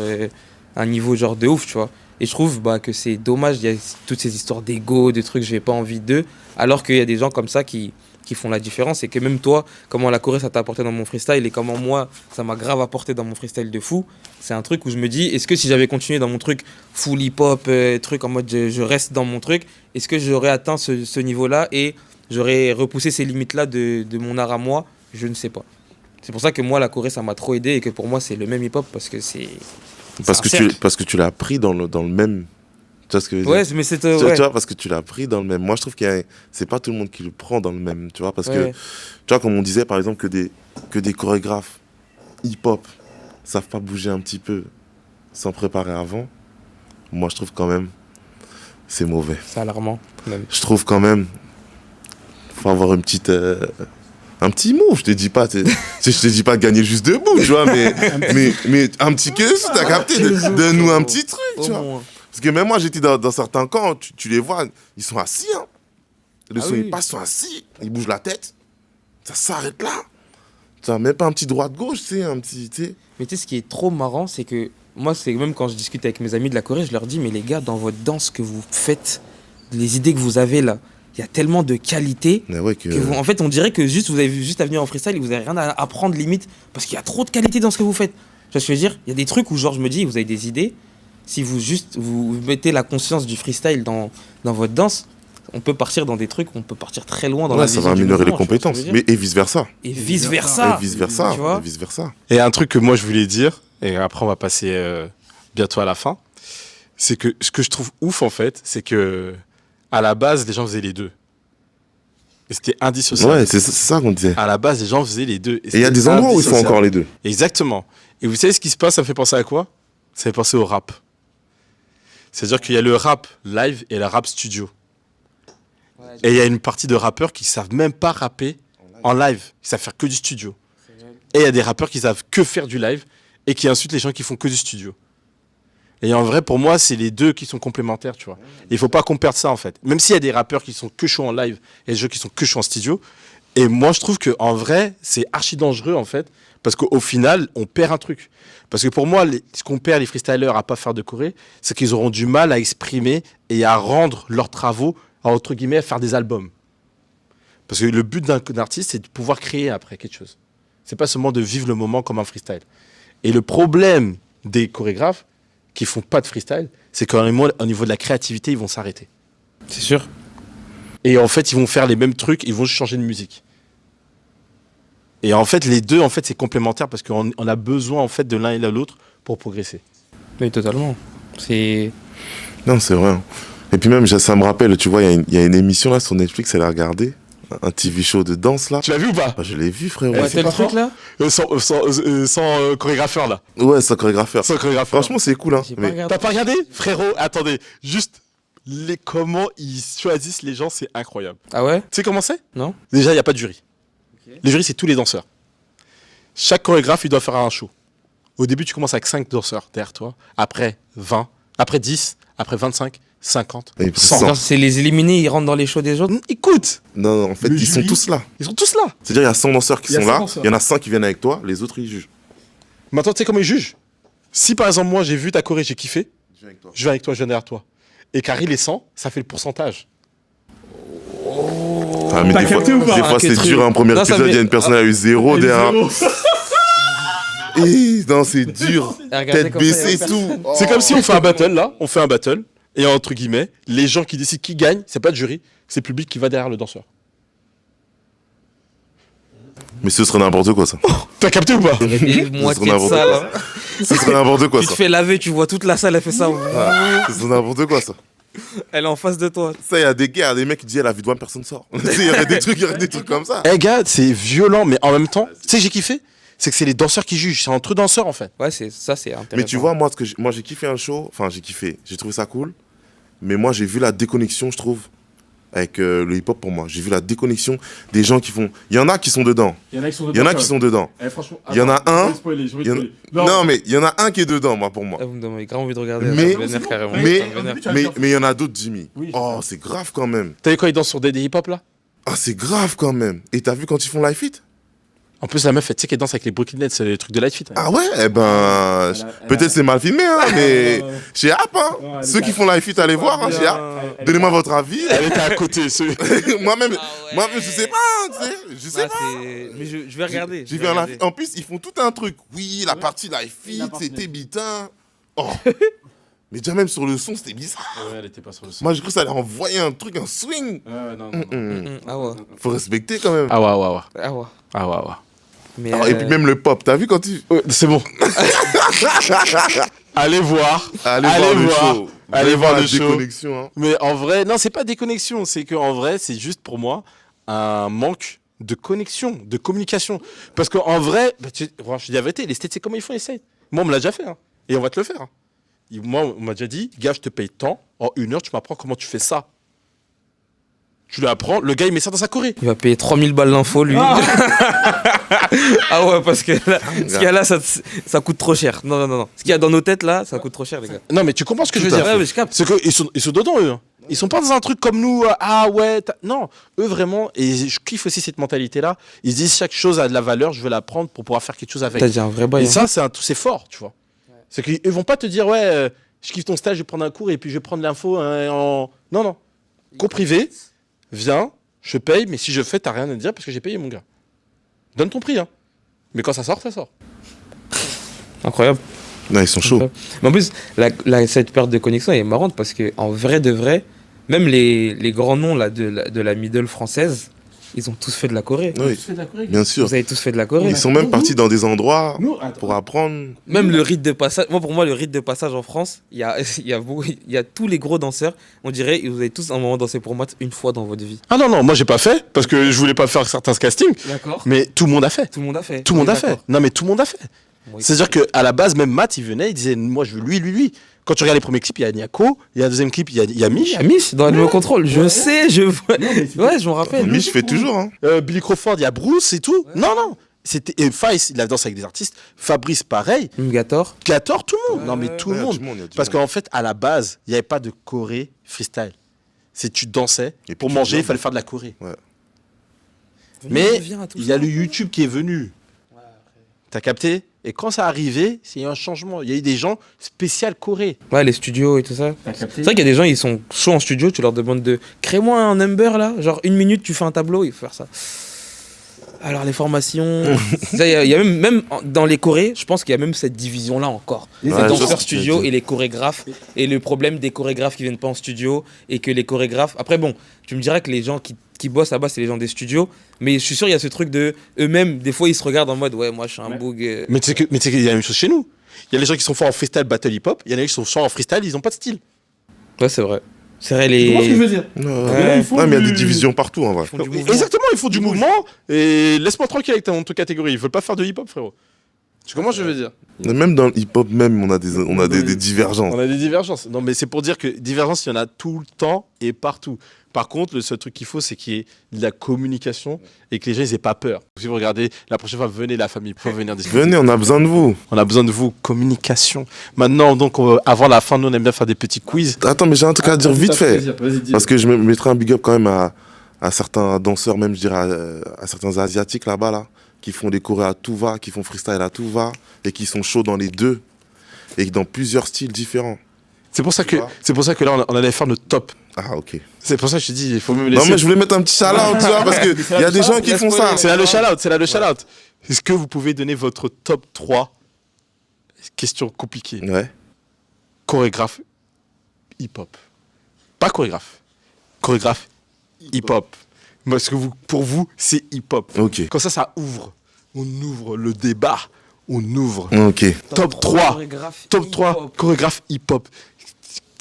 B: un niveau genre de ouf, tu vois. Et je trouve que c'est dommage, il y a toutes ces histoires d'ego, de trucs, j'ai pas envie d'eux, alors qu'il y a des gens comme ça qui qui font la différence. Et que même toi, comment la choré ça t'a apporté dans mon freestyle et comment moi ça m'a grave apporté dans mon freestyle de fou, c'est un truc où je me dis, est-ce que si j'avais continué dans mon truc full hip-hop, truc en mode je reste dans mon truc, est-ce que j'aurais atteint ce niveau-là et j'aurais repoussé ces limites-là de mon art à moi? Je ne sais pas. C'est pour ça que moi, la choré, ça m'a trop aidé et que pour moi, c'est le même hip-hop parce que c'est.
C: Parce que tu l'as pris dans le même. Tu vois ce que je veux dire?
B: Ouais, mais c'est.
C: Tu vois, parce que tu l'as pris dans le même. Moi, je trouve c'est pas tout le monde qui le prend dans le même. Tu vois, parce que, tu vois, comme on disait, par exemple, que des chorégraphes hip-hop savent pas bouger un petit peu sans préparer avant. Moi, je trouve quand même, c'est mauvais.
B: C'est alarmant, même.
C: Je trouve quand même, faut avoir une petite. Un petit move, je te dis pas, je te dis pas de gagner juste debout, tu vois, mais un petit que t'as capté, donne-nous un petit truc, tu vois. Parce que même moi, j'étais dans certains camps, tu les vois, ils sont assis, hein. Le son, ils passent, ils sont assis, ils bougent la tête, ça s'arrête là. Tu n'as même pas un petit droite-gauche, tu sais, un petit, tu sais.
B: Mais tu sais, ce qui est trop marrant, c'est que moi, c'est même quand je discute avec mes amis de la choré, je leur dis, mais les gars, dans votre danse que vous faites, les idées que vous avez là, il y a tellement de qualité que vous, en fait, on dirait que juste vous avez juste à venir en freestyle et vous n'avez rien à apprendre limite parce qu'il y a trop de qualité dans ce que vous faites. Tu vois ce que je veux dire? Il y a des trucs où genre je me dis, vous avez des idées, si vous mettez la conscience du freestyle dans votre danse, on peut partir dans des trucs, on peut partir très loin dans la vision.
C: Ça va améliorer les compétences, mais et vice versa.
B: Et vice versa.
C: Et vice versa.
B: Tu vois?
C: Et vice versa.
A: Et un truc que moi je voulais dire, et après on va passer bientôt à la fin, c'est que ce que je trouve ouf en fait, c'est que à la base les gens faisaient les deux. Et c'était indissociable.
C: Ouais, c'est ça qu'on disait.
A: À la base les gens faisaient les deux.
C: Et il y a des endroits où ils font encore les deux.
A: Exactement. Et vous savez ce qui se passe, ça me fait penser à quoi? Ça me fait penser au rap. C'est-à-dire qu'il y a le rap live et le rap studio. Et il y a une partie de rappeurs qui savent même pas rapper en live. Ils savent faire que du studio. Et il y a des rappeurs qui savent que faire du live et qui insultent les gens qui font que du studio. Et en vrai, pour moi, c'est les deux qui sont complémentaires, tu vois. Et il faut pas qu'on perde ça, en fait. Même s'il y a des rappeurs qui sont que chauds en live et des gens qui sont que chauds en studio. Et moi, je trouve qu'en vrai, c'est archi dangereux, en fait. Parce qu'au final, on perd un truc. Parce que pour moi, ce qu'on perd les freestylers à pas faire de choré, c'est qu'ils auront du mal à exprimer et à rendre leurs travaux, entre guillemets, à faire des albums. Parce que le but d'un artiste, c'est de pouvoir créer après quelque chose. C'est pas seulement de vivre le moment comme un freestyle. Et le problème des chorégraphes qui font pas de freestyle, c'est qu'au niveau de la créativité, ils vont s'arrêter.
B: C'est sûr.
A: Et en fait, ils vont faire les mêmes trucs, ils vont changer de musique. Et en fait, les deux, en fait, c'est complémentaire parce qu'on a besoin, en fait, de l'un et de l'autre pour progresser.
B: Oui, totalement. C'est...
C: Non, c'est vrai. Et puis même, ça me rappelle, tu vois, il y a une émission là sur Netflix, elle a regardé. Un TV show de danse là.
A: Tu l'as vu ou pas?
C: Je l'ai vu, frérot.
B: Ouais, c'est le truc là
A: sans chorégrapheur là.
C: Ouais, sans chorégrapheur.
A: Sans chorégrapheur.
C: Franchement, c'est cool. Hein.
A: T'as pas regardé? Frérot, attendez. Juste, comment ils choisissent les gens, c'est incroyable.
B: Ah ouais?
A: Tu sais comment c'est?
B: Non.
A: Déjà, il n'y a pas de jury. Okay. Le jury, c'est tous les danseurs. Chaque chorégraphe, il doit faire un show. Au début, tu commences avec 5 danseurs derrière toi. Après, 20. Après, 10. Après, 25. 50, 100.
B: C'est les éliminés, ils rentrent dans les shows des autres.
A: Écoute.
C: Non, en fait, ils sont tous là.
A: Ils sont tous là.
C: C'est-à-dire, il y a 100 danseurs qui sont là. Il y en a 5 qui viennent avec toi. Les autres, ils jugent.
A: Maintenant, tu sais comment ils jugent? Si, par exemple, moi, j'ai vu ta choré, j'ai kiffé. Je viens avec toi, je viens derrière toi. Et Carrie, les 100, ça fait le pourcentage.
C: Ah, mais des fois c'est dur. Un premier épisode, il y a une personne qui a eu 0 derrière. Non, c'est dur. Tête baissée et tout.
A: C'est comme si on fait un battle, là. On fait un battle. Et entre guillemets, les gens qui décident qui gagne, c'est pas le jury, c'est le public qui va derrière le danseur.
C: Mais ce serait n'importe quoi, ça.
A: T'as capté ou pas?
B: Moitié de ça, là.
C: Ce serait n'importe quoi, ça.
B: Tu te fais laver, tu vois toute la salle, elle fait ça.
C: Ce serait n'importe quoi, ça.
B: Elle est en face de toi.
C: Ça, il y a des guerres, des mecs qui disent, la vie de moi, personne sort. Il y aurait des trucs comme ça.
A: Eh, gars, c'est violent, mais en même temps, tu sais, j'ai kiffé. C'est que c'est les danseurs qui jugent, c'est entre danseurs en fait.
B: Ouais, c'est intéressant.
C: Mais tu vois, moi j'ai kiffé un show, enfin j'ai kiffé, j'ai trouvé ça cool. Mais moi j'ai vu la déconnexion, je trouve, avec le hip-hop pour moi. J'ai vu la déconnexion des gens qui font. Il y en a qui sont dedans. Il y en a qui sont dedans. Il y en a un. Non, mais il y en a un qui est dedans, moi, pour moi.
B: Vous me donnez grave envie de regarder.
C: Mais il y en a d'autres, Jimmy. Oh, c'est grave quand même.
A: T'as vu quand ils dansent sur des hip-hop là?
C: Ah, c'est grave quand même. Et t'as vu quand ils font Live Fit?
A: En plus, la meuf, tu sais qu'elle danse avec les Brooklyn Nets, c'est le truc de Light Fit.
C: Ah ouais, eh ben, peut-être c'est mal filmé, hein, mais chez App, hein. Ceux qui font Live Fit, allez voir, hein, chez App. Donnez-moi votre avis.
A: Elle était à côté.
C: Moi-même, je sais pas, tu sais, je sais pas.
B: Mais je vais regarder.
C: J'ai vu un live. En plus, ils font tout un truc. Oui, la partie Live Fit, c'était bitin. Oh. Mais déjà même sur le son, c'était bizarre.
A: Ouais, elle était pas sur le son.
C: Moi, j'ai cru que ça allait envoyer un truc, un swing.
A: Non.
B: Ah ouais.
C: Faut respecter quand même.
A: Ah ouais.
B: Ah ouais. Mais
C: Et puis même le pop, t'as vu quand tu...
A: C'est bon. Allez voir.
C: Allez voir le show.
A: Allez voir le show.
C: Déconnexion, hein.
A: Mais en vrai, non, c'est pas déconnexion. C'est qu'en vrai, c'est juste pour moi un manque de connexion, de communication. Parce qu'en vrai, je dis la vérité, les States, c'est comment ils font les States. Moi, on me l'a déjà fait. Hein. Et on va te le faire. Hein. Moi, on m'a déjà dit, gars, je te paye tant. En 1 heure, tu m'apprends comment tu fais ça. Tu l'apprends, le gars, il met ça dans sa choré.
B: il va payer 3000 balles l'info, lui. Ah ouais, parce que là, ce qu'il y a là, ça coûte trop cher. Non. Ce qu'il y a dans nos têtes, là, ça coûte trop cher, les gars.
A: Non, mais tu comprends ce que je veux dire.
B: Ouais, mais je capte.
A: C'est qu'ils sont dedans, eux. Hein. Ils sont pas dans un truc comme nous, ah ouais, non, eux vraiment, et je kiffe aussi cette mentalité-là, ils se disent chaque chose a de la valeur, je veux la prendre pour pouvoir faire quelque chose avec.
B: T'as dit un vrai bail.
A: Et ça, c'est fort, tu vois. Ouais. C'est qu'ils vont pas te dire, ouais, je kiffe ton stage, je vais prendre un cours et puis je vais prendre l'info en... Non. Cours privé, viens, je paye, mais si je fais, t'as rien à dire parce que j'ai payé, mon gars. Donne ton prix, hein. Mais quand ça sort, ça sort.
B: Incroyable.
C: Non, ils sont chauds.
B: Mais en plus, cette perte de connexion elle est marrante parce qu'en vrai de vrai, même les grands noms là, de la middle française, ils ont tous fait de la Corée.
C: Oui, bien sûr.
B: Vous avez tous fait de la Corée.
C: Ils sont même partis dans des endroits pour apprendre.
B: Même le rite de passage, pour moi, le rite de passage en France, il y a tous les gros danseurs, on dirait, vous avez tous un moment dansé pour maths une fois dans votre vie.
A: Ah non, moi j'ai pas fait parce que je voulais pas faire certains castings.
B: D'accord.
A: Mais tout le monde a fait.
B: Tout le monde a fait.
A: Tout le monde a fait. Non, mais tout le monde a fait.
B: Oui.
A: C'est-à-dire qu'à la base, même Matt, il venait, il disait, moi je veux lui. Quand tu regardes les premiers clips, il y a Niako, il y a un deuxième clip, il y a Mich.
B: Il y a Mich dans Animal Control, je sais, je vois. Ouais, je me rappelle.
C: Mich fait toujours, hein.
A: Billy Crawford, il y a Bruce et tout. Ouais. Non. Et Faïs, il a dansé avec des artistes. Fabrice, pareil.
B: Gator,
A: tout le monde. Non, mais tout le monde. Parce qu'en fait, à la base, il n'y avait pas de choré freestyle. C'est tu dansais. Et pour manger, il fallait faire de la choré. Ouais. Mais il y a le YouTube qui est venu. Ouais, t'as capté? Et quand ça arrivait, il y a eu un changement. Il y a eu des gens spécial choré.
B: Ouais, les studios et tout ça. C'est vrai qu'il y a des gens, ils sont chauds en studio, tu leur demandes de crée-moi un number là, genre 1 minute, tu fais un tableau, il faut faire ça. Alors les formations, il y a même dans les chorés, je pense qu'il y a même cette division là encore. Les danseurs studio et les chorégraphes. Et le problème des chorégraphes qui viennent pas en studio et que les chorégraphes. Après bon, tu me dirais que les gens qui bossent là-bas, c'est les gens des studios. Mais je suis sûr, il y a ce truc de eux-mêmes, des fois ils se regardent en mode ouais, moi je suis un boug.
A: Mais tu sais qu'il y a la même chose chez nous. Il y a les gens qui sont forts en freestyle battle hip-hop, il y en a qui sont forts en freestyle, ils ont pas de style.
B: Ouais, c'est vrai. C'est vrai, les.
A: Tu comprends ce que je veux dire?
C: Ouais, mais il y a des divisions partout en vrai.
A: Exactement, ils font du mouvement et laisse-moi tranquille avec ton catégorie. Ils veulent pas faire de hip-hop, frérot. Tu comprends ce que je veux dire?
C: Même dans le hip-hop, même, on a des divergences.
A: On a des divergences. Non, mais c'est pour dire que divergences, il y en a tout le temps et partout. Par contre, le seul truc qu'il faut, c'est qu'il y ait de la communication et que les gens n'aient pas peur. Si vous regardez, la prochaine fois, venez la famille, pour venir discuter.
C: Venez, on a besoin de vous.
A: On a besoin de vous, communication. Maintenant, donc, avant la fin, nous, on aime bien faire des petits quiz.
C: Attends, mais j'ai un truc à dire vite fait. Parce que je mettrai un big up quand même à certains danseurs, même je dirais à certains asiatiques là-bas, là, qui font des chorés à tout va, qui font freestyle à tout va, et qui sont chauds dans les deux, et dans plusieurs styles différents.
A: C'est pour ça que là, on allait faire notre top.
C: Ah, ok.
A: C'est pour ça que je te dis, il faut me laisser.
C: Non, mais je voulais mettre un petit shout-out, tu vois, parce qu'il y a des gens qui font ça.
A: C'est là le shout-out, Est-ce que vous pouvez donner votre top 3? Question compliquée.
C: Ouais.
A: Chorégraphe hip-hop. Pas chorégraphe. Chorégraphe hip-hop. Parce que pour vous, c'est hip-hop.
C: Ok.
A: Comme ça ouvre. On ouvre le débat. On ouvre.
C: Ok.
A: Top 3. Top 3. Chorégraphe hip-hop.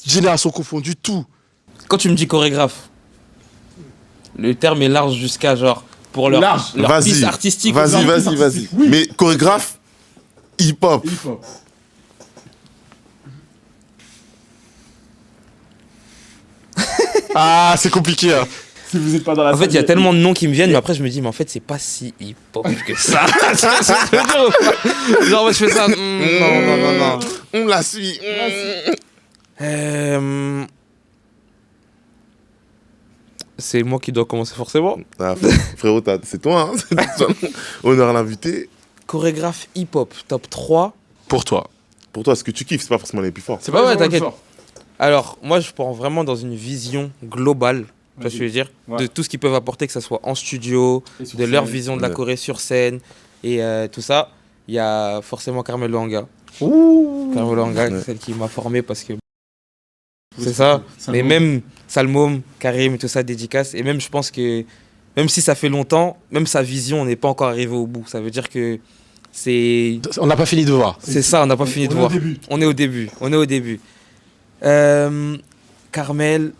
A: Génération confondue, tout.
B: Quand tu me dis chorégraphe, le terme est large jusqu'à genre pour leur piste artistique.
C: Vas-y. Oui. Mais chorégraphe hip-hop.
A: Ah, c'est compliqué. Hein. Si vous êtes pas dans la
B: en fait, il y a tellement de noms qui me viennent, mais après je me dis, mais en fait, c'est pas si hip-hop que ça. Genre, moi je fais ça. Non.
C: On la suit.
B: C'est moi qui dois commencer forcément.
C: Ah, frérot, c'est toi, hein. C'est toi. Honneur à l'invité.
B: Chorégraphe hip-hop, top 3.
A: Pour toi.
C: Pour toi, ce que tu kiffes, c'est pas forcément les plus forts.
A: C'est
B: Ouais,
A: vraiment
B: t'inquiète.
A: fort.
B: Alors, moi, je prends vraiment dans une vision globale, tu vois ce que je veux dire,
A: Ouais.
B: de tout ce qu'ils peuvent apporter, que ce soit en studio, de leur vision de la
C: Ouais.
B: Corée sur scène, et tout ça. Il y a forcément Carmel Loanga.
A: Ouh.
B: Carmel Loanga,
C: Ouais.
B: celle qui m'a formé parce que... C'est ça. Mais même Salmom, Karim, tout ça, dédicace. Et même, je pense que, même si ça fait longtemps, même sa vision, on n'est pas encore arrivé au bout. Ça veut dire que c'est...
A: On n'a pas fini de voir.
B: C'est ça, on n'a pas fini de voir. On est au début. On est au début. Carmel.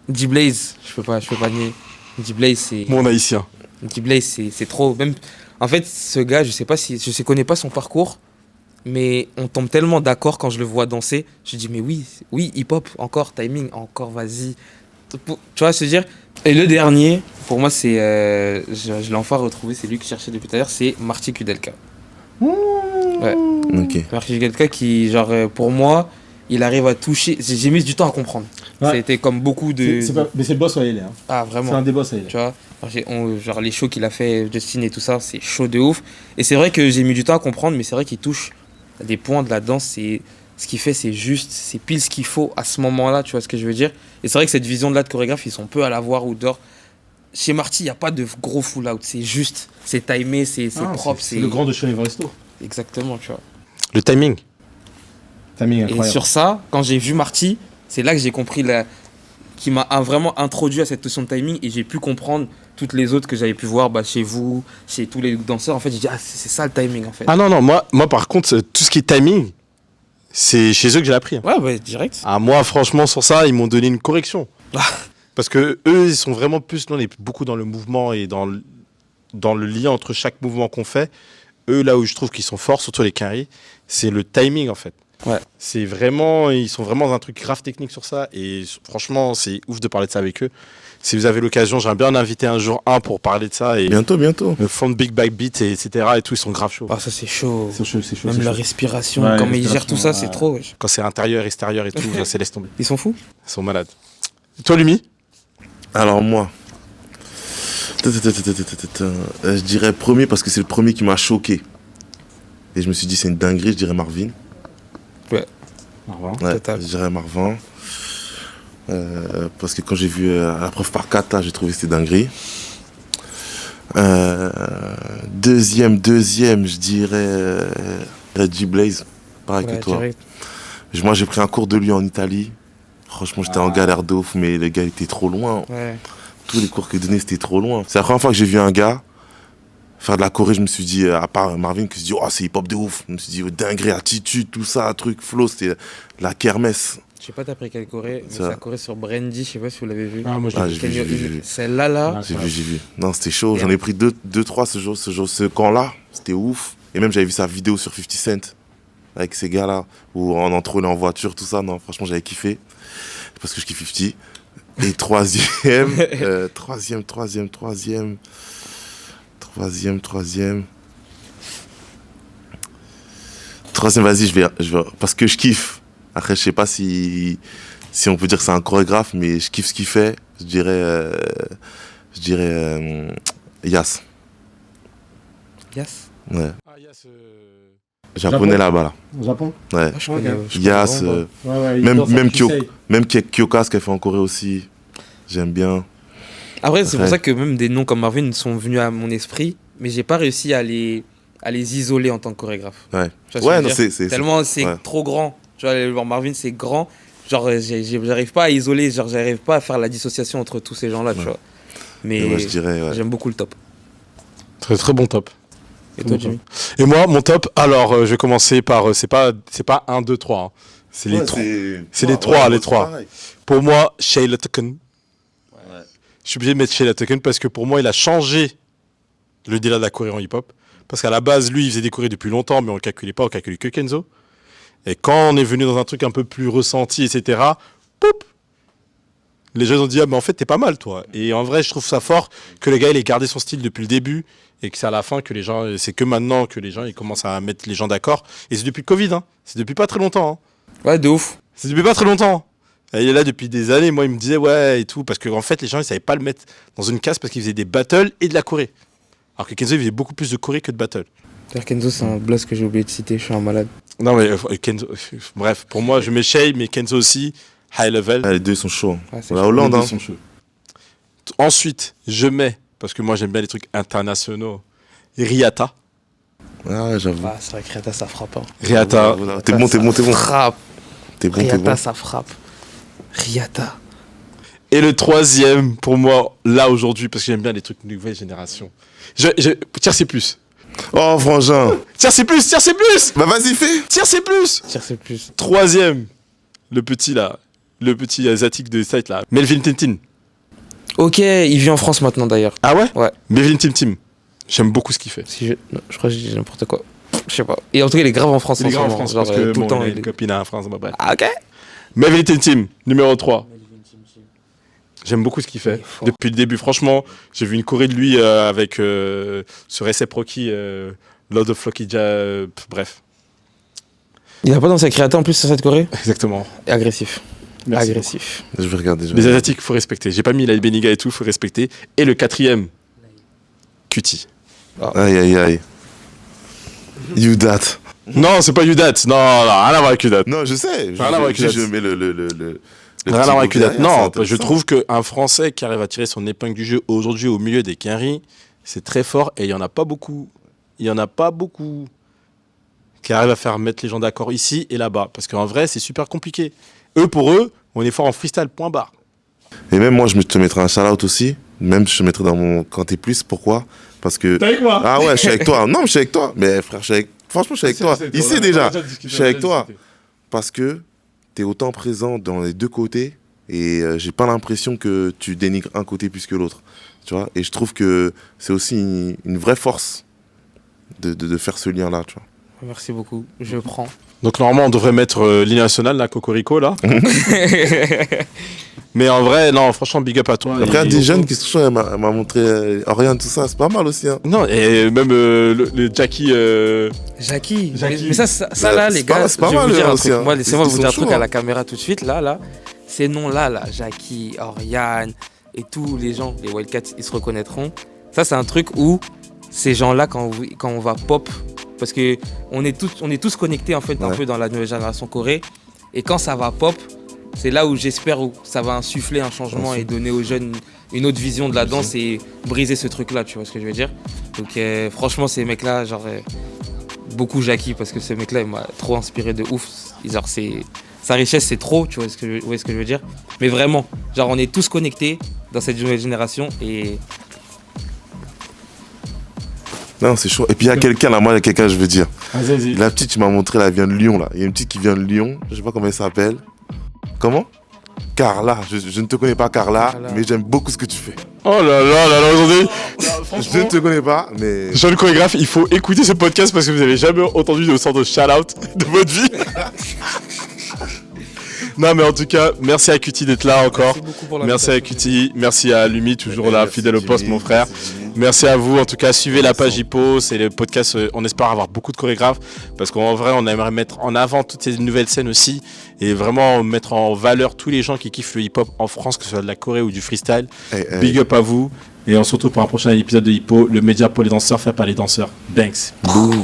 B: D-Blaze, je peux pas nier. D-Blaze, c'est.
A: Mon haïtien.
B: D-Blaze, c'est trop. Même, en fait, ce gars, je sais pas si. Je connais pas son parcours, mais on tombe tellement d'accord quand je le vois danser. Je dis, mais oui, oui, hip-hop, encore, timing, encore, vas-y. Tu vois, se dire. Et le dernier, pour moi, c'est. Je l'ai enfin retrouvé, c'est lui que je cherchais depuis tout à l'heure, c'est Marty Kudelka. Ouais.
C: Ok.
B: Marty Kudelka qui, genre, pour moi, il arrive à toucher. J'ai mis du temps à comprendre.
D: Ouais.
B: C'était comme beaucoup de.
D: Mais c'est le boss, ouais, il est. Hein.
B: Ah,
D: C'est
B: vraiment.
D: un des boss, ouais, il est.
B: Tu vois, genre les shows qu'il a fait, Justin et tout ça, c'est chaud de ouf. Et c'est vrai que j'ai mis du temps à comprendre, mais c'est vrai qu'il touche à des points de la danse. C'est ce qu'il fait, c'est juste, c'est pile ce qu'il faut à ce moment-là, tu vois ce que je veux dire. Et c'est vrai que cette vision-là de chorégraphe, ils sont peu à la voir ou dehors. Chez Marty, il n'y a pas de gros full out, c'est juste, c'est timé, c'est propre.
D: C'est le grand de chez Everesto.
B: Exactement, tu vois.
A: Le timing.
D: Timing
B: Et
D: incroyable.
B: sur ça, quand j'ai vu Marty, c'est là que j'ai compris qui m'a vraiment introduit à cette notion de timing et j'ai pu comprendre toutes les autres que j'avais pu voir chez vous, chez tous les danseurs. En fait, j'ai dit, ah, c'est ça le timing en fait.
A: Ah non, moi par contre, tout ce qui est timing, c'est chez eux que j'ai appris.
B: Ouais, direct.
A: Ah, moi, franchement, sur ça, ils m'ont donné une correction.
B: Ah.
A: Parce que eux, ils sont vraiment plus, nous, on est beaucoup dans le mouvement et dans le lien entre chaque mouvement qu'on fait. Eux, là où je trouve qu'ils sont forts, surtout les carrés, c'est le timing en fait.
B: Ouais.
A: C'est vraiment, ils sont vraiment dans un truc grave technique sur ça. Et franchement, c'est ouf de parler de ça avec eux. Si vous avez l'occasion, j'aimerais bien en inviter un jour pour parler de ça. Et
C: Bientôt.
A: le fond de Big Bang Beat, etc. Et tout, ils sont grave chauds.
B: Ah, ça c'est chaud.
D: C'est chaud, c'est chaud.
B: Même
D: c'est
B: la
D: chaud.
B: respiration,
D: Ouais,
B: comment ils
D: respiration,
B: gèrent tout ça,
D: ouais.
B: c'est trop. wesh.
A: Quand c'est intérieur, extérieur et tout, ça laisse tomber.
B: Ils sont fous.
A: Ils sont malades. Et toi, Lumi?
C: Alors moi, je dirais premier parce que c'est le premier qui m'a choqué. Et je me suis dit c'est une dinguerie, je dirais Marvin.
D: Au revoir.
C: Ouais,
B: Total.
C: je dirais Marvin. Parce que quand j'ai vu la preuve par kata, j'ai trouvé que c'était dinguerie. Deuxième, je dirais G-Blaze, pareil
B: Ouais,
C: que toi.
B: direct.
C: Moi j'ai pris un cours de lui en Italie. Franchement j'étais en galère de ouf, mais le gars était trop loin.
B: Ouais.
C: Tous les cours qu'il donnait c'était trop loin. C'est la première fois que j'ai vu un gars faire de la Corée, je me suis dit, à part Marvin, que je me suis dit, oh c'est hip-hop de ouf. Je me suis dit, oh, dinguerie, attitude, tout ça, truc, flow, c'était la kermesse.
B: Je sais pas t'as pris quelle Corée, mais
C: Ça.
B: c'est la Corée sur Brandy, je sais pas si vous l'avez vu.
D: Ah, moi, je
C: Ah,
D: l'ai
C: j'ai vu.
B: Celle-là, là,
D: Ouais.
C: J'ai vu. Non, c'était chaud. J'en ai pris deux, trois ce camp-là. C'était ouf. Et même, j'avais vu sa vidéo sur 50 Cent avec ces gars-là où on entrôlait en voiture, tout ça. Non, franchement, j'avais kiffé. Parce que je kiffe 50. Et troisième, vas-y, je vais. Parce que je kiffe. Après, je sais pas si on peut dire que c'est un chorégraphe, mais je kiffe ce qu'il fait. Je dirais Yas.
B: yes.
C: Ouais.
A: Ah, il y a ce...
C: Japonais
D: Japon.
C: là-bas, là.
D: Au Japon.
C: Ouais.
B: Ah, je connais,
D: Ok.
B: je connais
C: Yas,
B: vraiment pas.
D: Ouais, il
C: Même-
D: danse
C: même
D: avec
C: Kyo.
D: Kisei.
C: même Kyokas qu'elle fait en Corée aussi. J'aime bien.
B: Après, c'est pour
C: Ouais.
B: ça que même des noms comme Marvin sont venus à mon esprit, mais j'ai pas réussi à les isoler en tant que chorégraphe.
C: Ouais.
B: Tu vois ce que
C: Ouais,
B: je veux
C: non,
B: dire
C: c'est.
B: Tellement c'est
C: ouais.
B: trop grand. Tu vois, le voir Marvin, c'est grand. Genre, j'arrive pas à isoler, genre, j'arrive pas à faire la dissociation entre tous ces gens-là, tu
C: Ouais.
B: vois. Mais
C: Ouais, je dirais, ouais.
B: j'aime beaucoup le top.
A: Très très bon top.
B: Et toi, Jimmy?
A: Et moi, mon top, alors je vais commencer par. C'est pas 1, 2, 3. Hein. C'est les
C: Ouais,
A: trois.
C: c'est
A: les trois, les
C: c'est
A: trois.
C: pareil.
A: Pour moi, Sheila Tucken.
C: Ouais.
A: Je suis obligé de mettre Sheila Tucken parce que pour moi, il a changé le délire de la Corée en hip-hop. Parce qu'à la base, lui, il faisait des Corées depuis longtemps, mais on ne le calculait pas, on calculait que Kenzo. Et quand on est venu dans un truc un peu plus ressenti, etc., poup, les gens ont dit, ah, mais en fait, t'es pas mal, toi. Et en vrai, je trouve ça fort que le gars, il ait gardé son style depuis le début et que c'est à la fin que les gens, c'est que maintenant que les gens, ils commencent à mettre les gens d'accord. Et c'est depuis le Covid, hein. C'est depuis pas très longtemps, hein.
B: Ouais, de ouf.
A: C'est depuis pas très longtemps. Il est là depuis des années. Moi, il me disait ouais et tout. Parce qu'en fait, les gens, ils savaient pas le mettre dans une case parce qu'il faisait des battles et de la choré. Alors que Kenzo, il faisait beaucoup plus de choré que de battle.
B: D'ailleurs, Kenzo, c'est un blast que j'ai oublié de citer. Je suis un malade.
A: Non, mais Kenzo. Bref, pour moi, je mets Shay, mais Kenzo aussi, high level.
C: Ah, les deux sont chauds.
B: Ouais, c'est
C: La
B: chaud.
C: Hollande,
D: Les
C: hein.
D: deux sont chauds.
A: Ensuite, je mets, parce que moi, j'aime bien les trucs internationaux,
C: Ah, j'avoue.
B: Ah, c'est vrai que Riata, ça frappe. Hein.
A: Riata.
C: Voilà. T'es bon.
B: Frappe.
C: T'es bon.
B: Riata, ça frappe. Riata.
A: Et le troisième, pour moi, là, aujourd'hui, parce que j'aime bien les trucs nouvelle génération. Tiens, c'est plus.
C: Oh, frangin.
A: Tiens, c'est plus.
C: Bah, vas-y, fais.
A: Tiens, c'est plus.
B: Tire, c'est plus.
A: Troisième, le petit asiatique de site là, Melvin Tintin.
B: Ok, il vit en France maintenant d'ailleurs.
A: Ah ouais?
B: Ouais.
A: Melvin Tintin. J'aime beaucoup ce qu'il fait.
B: Si non, je crois que j'ai dit n'importe quoi. Je sais pas. Et en tout cas, il est grave en France
A: Il est
B: en ce
A: grave en
B: moment.
A: France
B: Genre,
A: parce que
B: tout le temps,
A: il a
B: il
A: une
B: est...
A: copine à France. Bref.
B: Ah, ok.
A: Melvin Tintin, numéro 3. J'aime beaucoup ce qu'il
B: Il est
A: fait.
B: fort.
A: Depuis le début, franchement, j'ai vu une choré de lui avec sur SF Rocky, Lord of Flockija, bref.
B: Il a pas dansé avec Riata en plus sur cette Corée.
A: Exactement.
B: Et agressif.
A: Merci
B: Agressif.
C: Je vais regarder.
A: Les Asiatiques, faut respecter. J'ai pas mis la Beniga et tout, faut respecter. Et le quatrième, Cutie.
C: Aïe, aïe, aïe. You that.
A: Non, c'est pas Udat. Non, rien à voir avec Udat.
C: Non, je sais.
A: Rien à voir avec
C: Je
A: Udat.
C: mets le
A: Rien à voir avec
C: petit
A: Udat.
C: derrière,
A: Non,
C: c'est
A: je
C: intéressant.
A: trouve qu'un Français qui arrive à tirer son épingle du jeu aujourd'hui au milieu des quinries, c'est très fort et il y en a pas beaucoup. Qui arrivent à faire mettre les gens d'accord ici et là-bas. Parce qu'en vrai, c'est super compliqué. Pour eux, on est fort en freestyle, point barre.
C: Et même moi, je te mettrais un shout-out aussi. Même je te mettrais dans mon quand t'es plus. Pourquoi? Parce que.
D: T'es avec moi?
C: Ah ouais, je suis avec toi. Non, mais je suis avec toi. Mais frère, franchement, je suis avec toi. Il sait déjà. Je suis avec toi. Parce que t'es autant présent dans les deux côtés. Et j'ai pas l'impression que tu dénigres un côté plus que l'autre. Tu vois? Et je trouve que c'est aussi une vraie force de faire ce lien-là. Tu vois?
B: Merci beaucoup. Je prends.
A: Donc normalement, on devrait mettre l'île nationale, là, Cocorico, là. Mais en vrai, non, franchement, big up à toi.
C: Après, il y a
A: Et-
C: des jeunes qui sont chauds. Elle m'a montré Oriane, tout ça. C'est pas mal aussi. Hein.
A: Non, et même le Jackie...
B: Jackie.
D: Jackie.
B: Mais ça
C: Bah,
B: là,
C: c'est
B: les
C: pas-
B: gars,
C: c'est pas
B: je vais
C: mal,
B: vous dire un
C: aussi,
B: truc.
C: hein.
B: Moi, laissez-moi
C: Ils
B: vous
C: sont
B: dire un truc
C: chauds,
B: à
C: hein.
B: la caméra tout de suite. Là. Ces noms-là, Jackie, Oriane et tous les gens, les Wildcats, ils se reconnaîtront. Ça, c'est un truc où ces gens-là, quand on va pop, parce que on est tous connectés en fait un
C: Ouais.
B: peu dans la nouvelle génération Corée. Et quand ça va pop, c'est là où j'espère où ça va insuffler un changement et donner aux jeunes une autre vision de la danse et briser ce truc-là, tu vois ce que je veux dire. Donc franchement, ces mecs-là, genre beaucoup Jackie, parce que ce mec-là, il m'a trop inspiré de ouf. Genre, sa richesse, c'est trop, tu vois ce que je veux dire. Mais vraiment, genre, on est tous connectés dans cette nouvelle génération et
C: Non, c'est chaud. Et puis il y a quelqu'un là, moi, il y a quelqu'un, je veux dire.
D: Vas-y.
C: La petite, tu m'as montré, elle vient de Lyon là. Il y a une petite qui vient de Lyon, je sais pas comment elle s'appelle. Comment? Carla. Je ne te connais pas, Carla,
B: Carla.
C: mais j'aime beaucoup ce que tu fais.
A: Oh là là, aujourd'hui,
C: Je ne te connais pas, mais.
A: jeune chorégraphe, il faut écouter ce podcast parce que vous n'avez jamais entendu de sorte de shout-out de votre vie. Non, mais en tout cas, merci à Cutie d'être là encore.
B: merci beaucoup pour
A: Merci à
B: l'invitation.
A: Cutie, merci à Lumi, toujours là,
C: Merci,
A: fidèle au poste,
C: Jimmy.
A: mon frère.
C: Merci, Jimmy.
A: Merci à vous, en tout cas, suivez la page Hippo, c'est le podcast, on espère avoir beaucoup de chorégraphes, parce qu'en vrai, on aimerait mettre en avant toutes ces nouvelles scènes aussi, et vraiment mettre en valeur tous les gens qui kiffent le hip-hop en France, que ce soit de la Corée ou du freestyle.
C: Hey, hey.
A: Big up à vous, et on se retrouve pour un prochain épisode de Hippo, le média pour les danseurs fait par les danseurs. Thanks.
C: Boum.